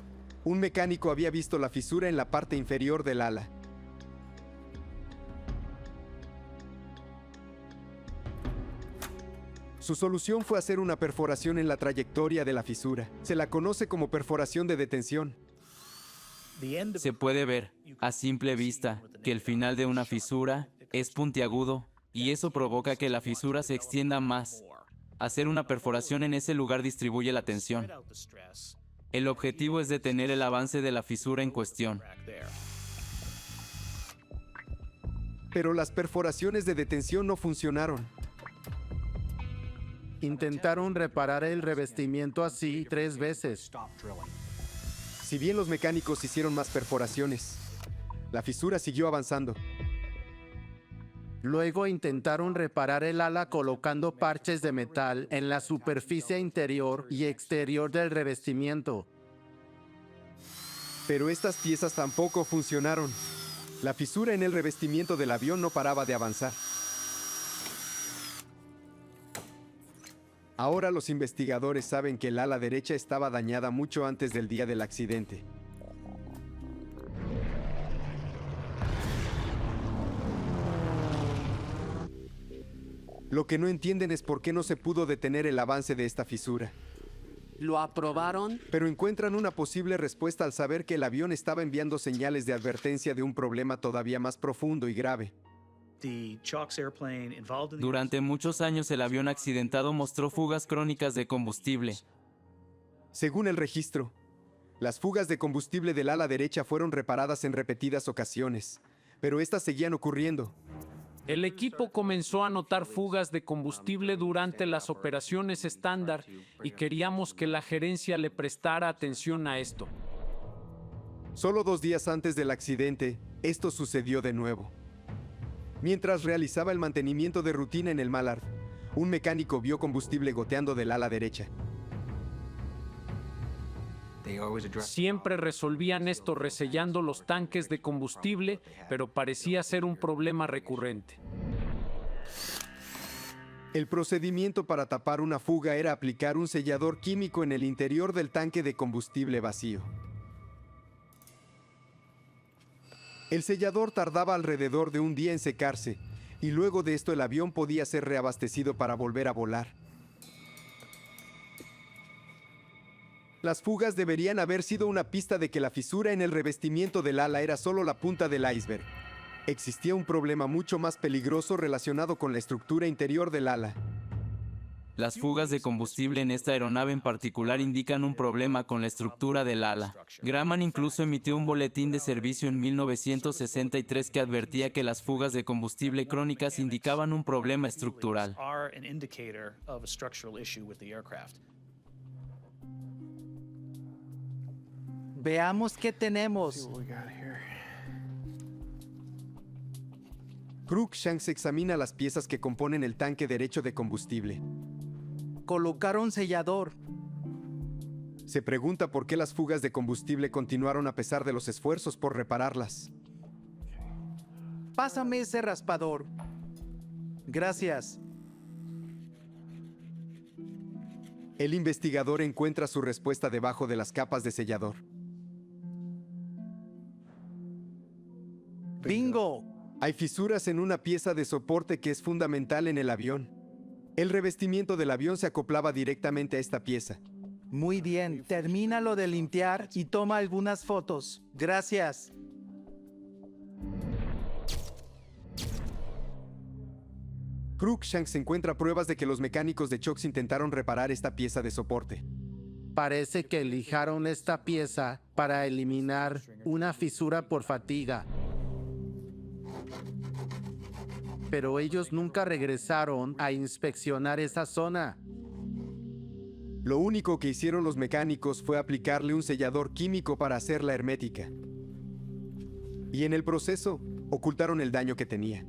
Un mecánico había visto la fisura en la parte inferior del ala. Su solución fue hacer una perforación en la trayectoria de la fisura. Se la conoce como perforación de detención. Se puede ver, a simple vista, que el final de una fisura es puntiagudo, y eso provoca que la fisura se extienda más. Hacer una perforación en ese lugar distribuye la tensión. El objetivo es detener el avance de la fisura en cuestión. Pero las perforaciones de detención no funcionaron. Intentaron reparar el revestimiento así 3 veces. Si bien los mecánicos hicieron más perforaciones, la fisura siguió avanzando. Luego intentaron reparar el ala colocando parches de metal en la superficie interior y exterior del revestimiento. Pero estas piezas tampoco funcionaron. La fisura en el revestimiento del avión no paraba de avanzar. Ahora los investigadores saben que el ala derecha estaba dañada mucho antes del día del accidente. Lo que no entienden es por qué no se pudo detener el avance de esta fisura. ¿Lo aprobaron? Pero encuentran una posible respuesta al saber que el avión estaba enviando señales de advertencia de un problema todavía más profundo y grave. Durante muchos años el avión accidentado mostró fugas crónicas de combustible. Según el registro, las fugas de combustible del ala derecha fueron reparadas en repetidas ocasiones, pero estas seguían ocurriendo. El equipo comenzó a notar fugas de combustible durante las operaciones estándar y queríamos que la gerencia le prestara atención a esto. Solo 2 días antes del accidente, esto sucedió de nuevo. Mientras realizaba el mantenimiento de rutina en el Mallard, un mecánico vio combustible goteando del ala derecha. Siempre resolvían esto resellando los tanques de combustible, pero parecía ser un problema recurrente. El procedimiento para tapar una fuga era aplicar un sellador químico en el interior del tanque de combustible vacío. El sellador tardaba alrededor de un día en secarse, y luego de esto el avión podía ser reabastecido para volver a volar. Las fugas deberían haber sido una pista de que la fisura en el revestimiento del ala era solo la punta del iceberg. Existía un problema mucho más peligroso relacionado con la estructura interior del ala. Las fugas de combustible en esta aeronave en particular indican un problema con la estructura del ala. Grumman incluso emitió un boletín de servicio en 1963 que advertía que las fugas de combustible crónicas indicaban un problema estructural. Veamos qué tenemos. Cruikshanks examina las piezas que componen el tanque derecho de combustible. Colocaron sellador. Se pregunta por qué las fugas de combustible continuaron a pesar de los esfuerzos por repararlas. Pásame ese raspador. Gracias. El investigador encuentra su respuesta debajo de las capas de sellador. ¡Bingo! Hay fisuras en una pieza de soporte que es fundamental en el avión. El revestimiento del avión se acoplaba directamente a esta pieza. Muy bien, termínalo de limpiar y toma algunas fotos. Gracias. Cruikshanks encuentra pruebas de que los mecánicos de Chocks intentaron reparar esta pieza de soporte. Parece que lijaron esta pieza para eliminar una fisura por fatiga. Pero ellos nunca regresaron a inspeccionar esa zona. Lo único que hicieron los mecánicos fue aplicarle un sellador químico para hacerla hermética. Y en el proceso, ocultaron el daño que tenía.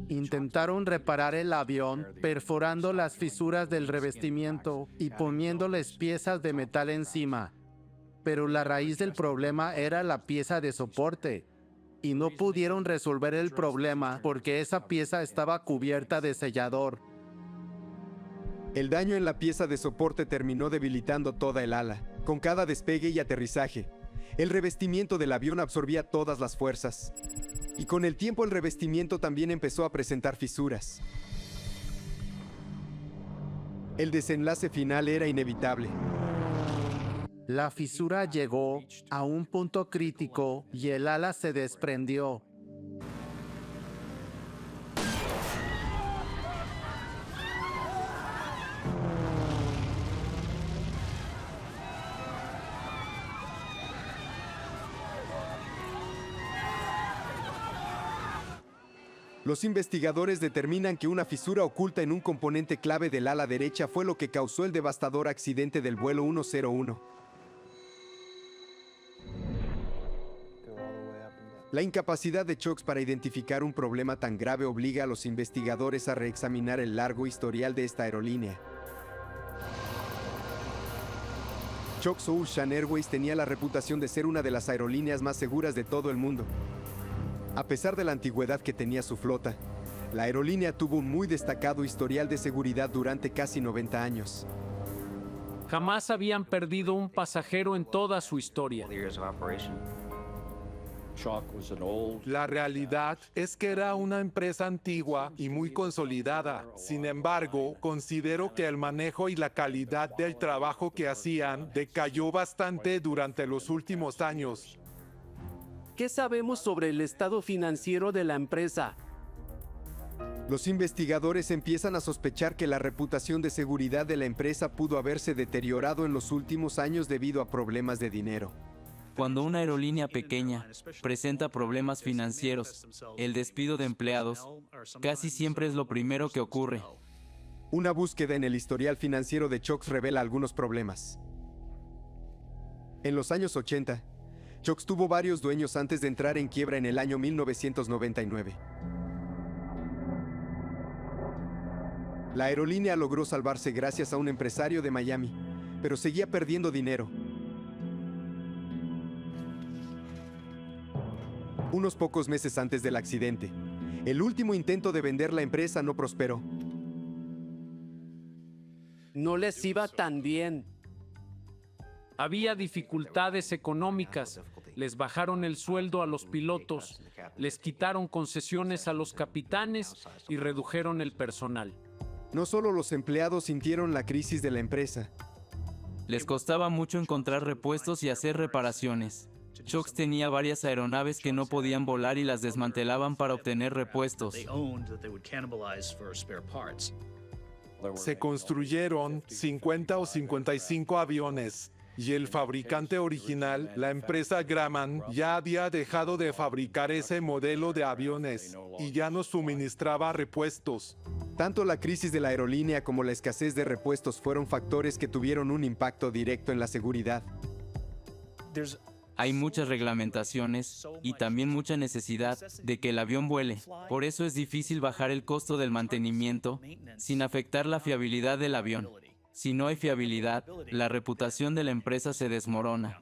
Intentaron reparar el avión perforando las fisuras del revestimiento y poniéndoles piezas de metal encima. Pero la raíz del problema era la pieza de soporte. Y no pudieron resolver el problema porque esa pieza estaba cubierta de sellador. El daño en la pieza de soporte terminó debilitando toda el ala, Con cada despegue y aterrizaje, el revestimiento del avión absorbía todas las fuerzas. Y con el tiempo el revestimiento también empezó a presentar fisuras. El desenlace final era inevitable. La fisura llegó a un punto crítico y el ala se desprendió. Los investigadores determinan que una fisura oculta en un componente clave del ala derecha fue lo que causó el devastador accidente del vuelo 101. La incapacidad de Chokes para identificar un problema tan grave obliga a los investigadores a reexaminar el largo historial de esta aerolínea. Chokes Ocean Airways tenía la reputación de ser una de las aerolíneas más seguras de todo el mundo. A pesar de la antigüedad que tenía su flota, la aerolínea tuvo un muy destacado historial de seguridad durante casi 90 años. Jamás habían perdido un pasajero en toda su historia. La realidad es que era una empresa antigua y muy consolidada. Sin embargo, considero que el manejo y la calidad del trabajo que hacían decayó bastante durante los últimos años. ¿Qué sabemos sobre el estado financiero de la empresa? Los investigadores empiezan a sospechar que la reputación de seguridad de la empresa pudo haberse deteriorado en los últimos años debido a problemas de dinero. Cuando una aerolínea pequeña presenta problemas financieros, el despido de empleados casi siempre es lo primero que ocurre. Una búsqueda en el historial financiero de Chokes revela algunos problemas. En los años 80, Chokes tuvo varios dueños antes de entrar en quiebra en el año 1999. La aerolínea logró salvarse gracias a un empresario de Miami, pero seguía perdiendo dinero. Unos pocos meses antes del accidente, el último intento de vender la empresa no prosperó. No les iba tan bien. Había dificultades económicas, les bajaron el sueldo a los pilotos, les quitaron concesiones a los capitanes y redujeron el personal. No solo los empleados sintieron la crisis de la empresa. Les costaba mucho encontrar repuestos y hacer reparaciones. Chokes tenía varias aeronaves que no podían volar y las desmantelaban para obtener repuestos. Se construyeron 50 o 55 aviones. Y el fabricante original, la empresa Grumman, ya había dejado de fabricar ese modelo de aviones y ya no suministraba repuestos. Tanto la crisis de la aerolínea como la escasez de repuestos fueron factores que tuvieron un impacto directo en la seguridad. Hay muchas reglamentaciones y también mucha necesidad de que el avión vuele. Por eso es difícil bajar el costo del mantenimiento sin afectar la fiabilidad del avión. Si no hay fiabilidad, la reputación de la empresa se desmorona.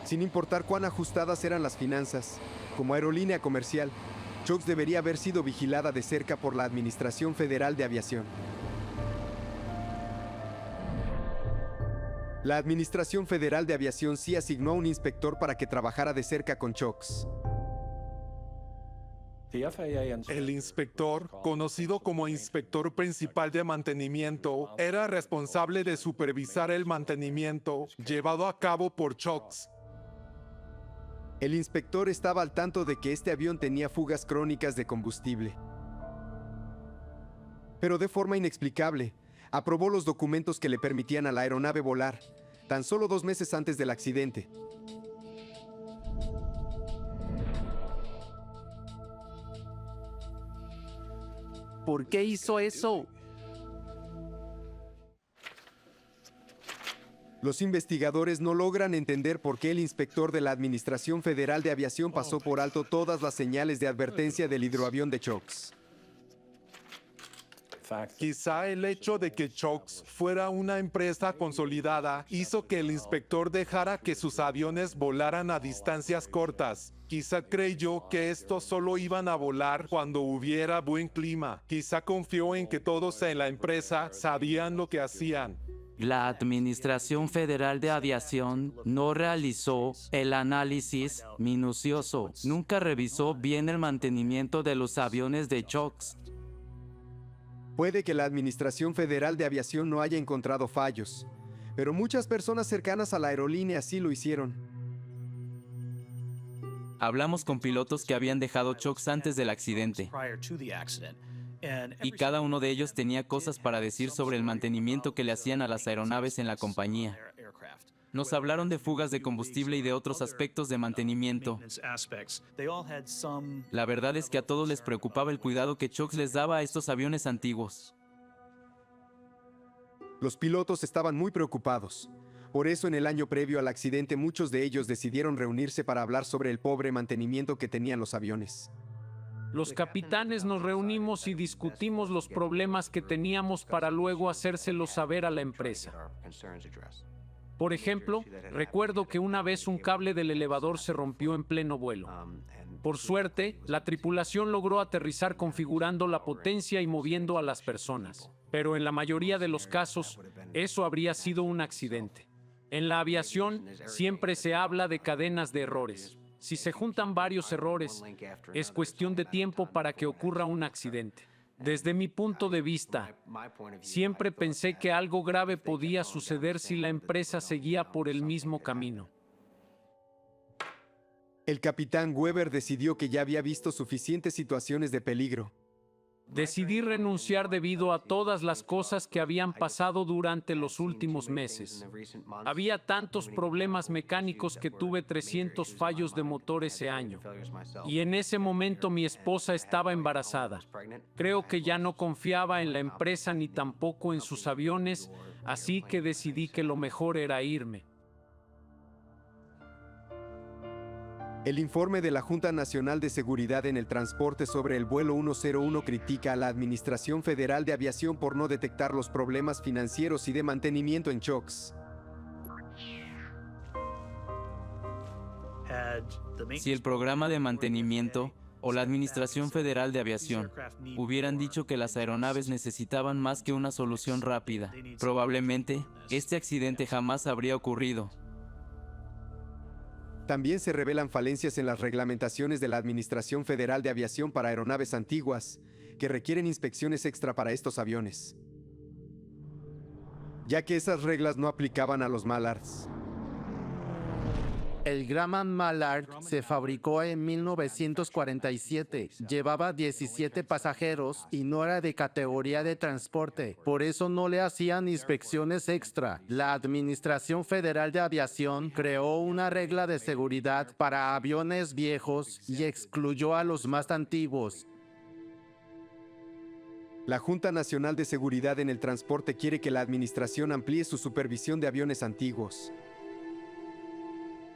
Sin importar cuán ajustadas eran las finanzas, como aerolínea comercial, Chokes debería haber sido vigilada de cerca por la Administración Federal de Aviación. La Administración Federal de Aviación sí asignó a un inspector para que trabajara de cerca con Chokes. El inspector, conocido como inspector principal de mantenimiento, era responsable de supervisar el mantenimiento llevado a cabo por Chokes. El inspector estaba al tanto de que este avión tenía fugas crónicas de combustible. Pero de forma inexplicable, aprobó los documentos que le permitían a la aeronave volar, tan solo 2 meses antes del accidente. ¿Por qué hizo eso? Los investigadores no logran entender por qué el inspector de la Administración Federal de Aviación pasó por alto todas las señales de advertencia del hidroavión de Chokes. Quizá el hecho de que Chokes fuera una empresa consolidada hizo que el inspector dejara que sus aviones volaran a distancias cortas. Quizá creyó que estos solo iban a volar cuando hubiera buen clima. Quizá confió en que todos en la empresa sabían lo que hacían. La Administración Federal de Aviación no realizó el análisis minucioso, nunca revisó bien el mantenimiento de los aviones de choques. Puede que la Administración Federal de Aviación no haya encontrado fallos, pero muchas personas cercanas a la aerolínea sí lo hicieron. Hablamos con pilotos que habían dejado choques antes del accidente. Y cada uno de ellos tenía cosas para decir sobre el mantenimiento que le hacían a las aeronaves en la compañía. Nos hablaron de fugas de combustible y de otros aspectos de mantenimiento. La verdad es que a todos les preocupaba el cuidado que Chuck les daba a estos aviones antiguos. Los pilotos estaban muy preocupados. Por eso en el año previo al accidente muchos de ellos decidieron reunirse para hablar sobre el pobre mantenimiento que tenían los aviones. Los capitanes nos reunimos y discutimos los problemas que teníamos para luego hacérselos saber a la empresa. Por ejemplo, recuerdo que una vez un cable del elevador se rompió en pleno vuelo. Por suerte, la tripulación logró aterrizar configurando la potencia y moviendo a las personas. Pero en la mayoría de los casos, eso habría sido un accidente. En la aviación, siempre se habla de cadenas de errores. Si se juntan varios errores, es cuestión de tiempo para que ocurra un accidente. Desde mi punto de vista, siempre pensé que algo grave podía suceder si la empresa seguía por el mismo camino. El capitán Weber decidió que ya había visto suficientes situaciones de peligro. Decidí renunciar debido a todas las cosas que habían pasado durante los últimos meses. Había tantos problemas mecánicos que tuve 300 fallos de motor ese año. Y en ese momento mi esposa estaba embarazada. Creo que ya no confiaba en la empresa ni tampoco en sus aviones, así que decidí que lo mejor era irme. El informe de la Junta Nacional de Seguridad en el Transporte sobre el vuelo 101 critica a la Administración Federal de Aviación por no detectar los problemas financieros y de mantenimiento en choques. Si el programa de mantenimiento o la Administración Federal de Aviación hubieran dicho que las aeronaves necesitaban más que una solución rápida, probablemente este accidente jamás habría ocurrido. También se revelan falencias en las reglamentaciones de la Administración Federal de Aviación para aeronaves antiguas, que requieren inspecciones extra para estos aviones, ya que esas reglas no aplicaban a los Mallards. El Grumman Mallard se fabricó en 1947. Llevaba 17 pasajeros y no era de categoría de transporte. Por eso no le hacían inspecciones extra. La Administración Federal de Aviación creó una regla de seguridad para aviones viejos y excluyó a los más antiguos. La Junta Nacional de Seguridad en el Transporte quiere que la administración amplíe su supervisión de aviones antiguos.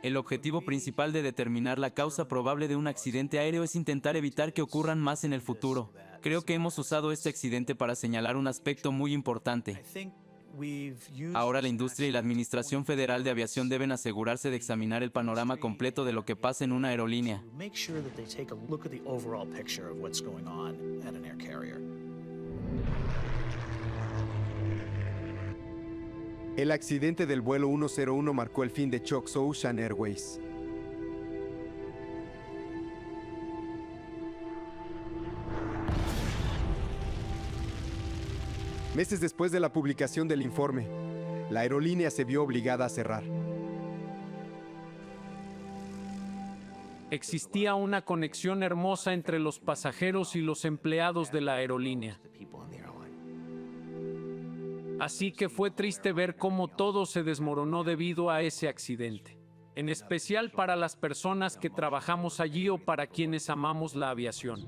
El objetivo principal de determinar la causa probable de un accidente aéreo es intentar evitar que ocurran más en el futuro. Creo que hemos usado este accidente para señalar un aspecto muy importante. Ahora la industria y la Administración Federal de Aviación deben asegurarse de examinar el panorama completo de lo que pasa en una aerolínea. El accidente del vuelo 101 marcó el fin de Chuck Ocean Airways. Meses después de la publicación del informe, la aerolínea se vio obligada a cerrar. Existía una conexión hermosa entre los pasajeros y los empleados de la aerolínea. Así que fue triste ver cómo todo se desmoronó debido a ese accidente, en especial para las personas que trabajamos allí o para quienes amamos la aviación.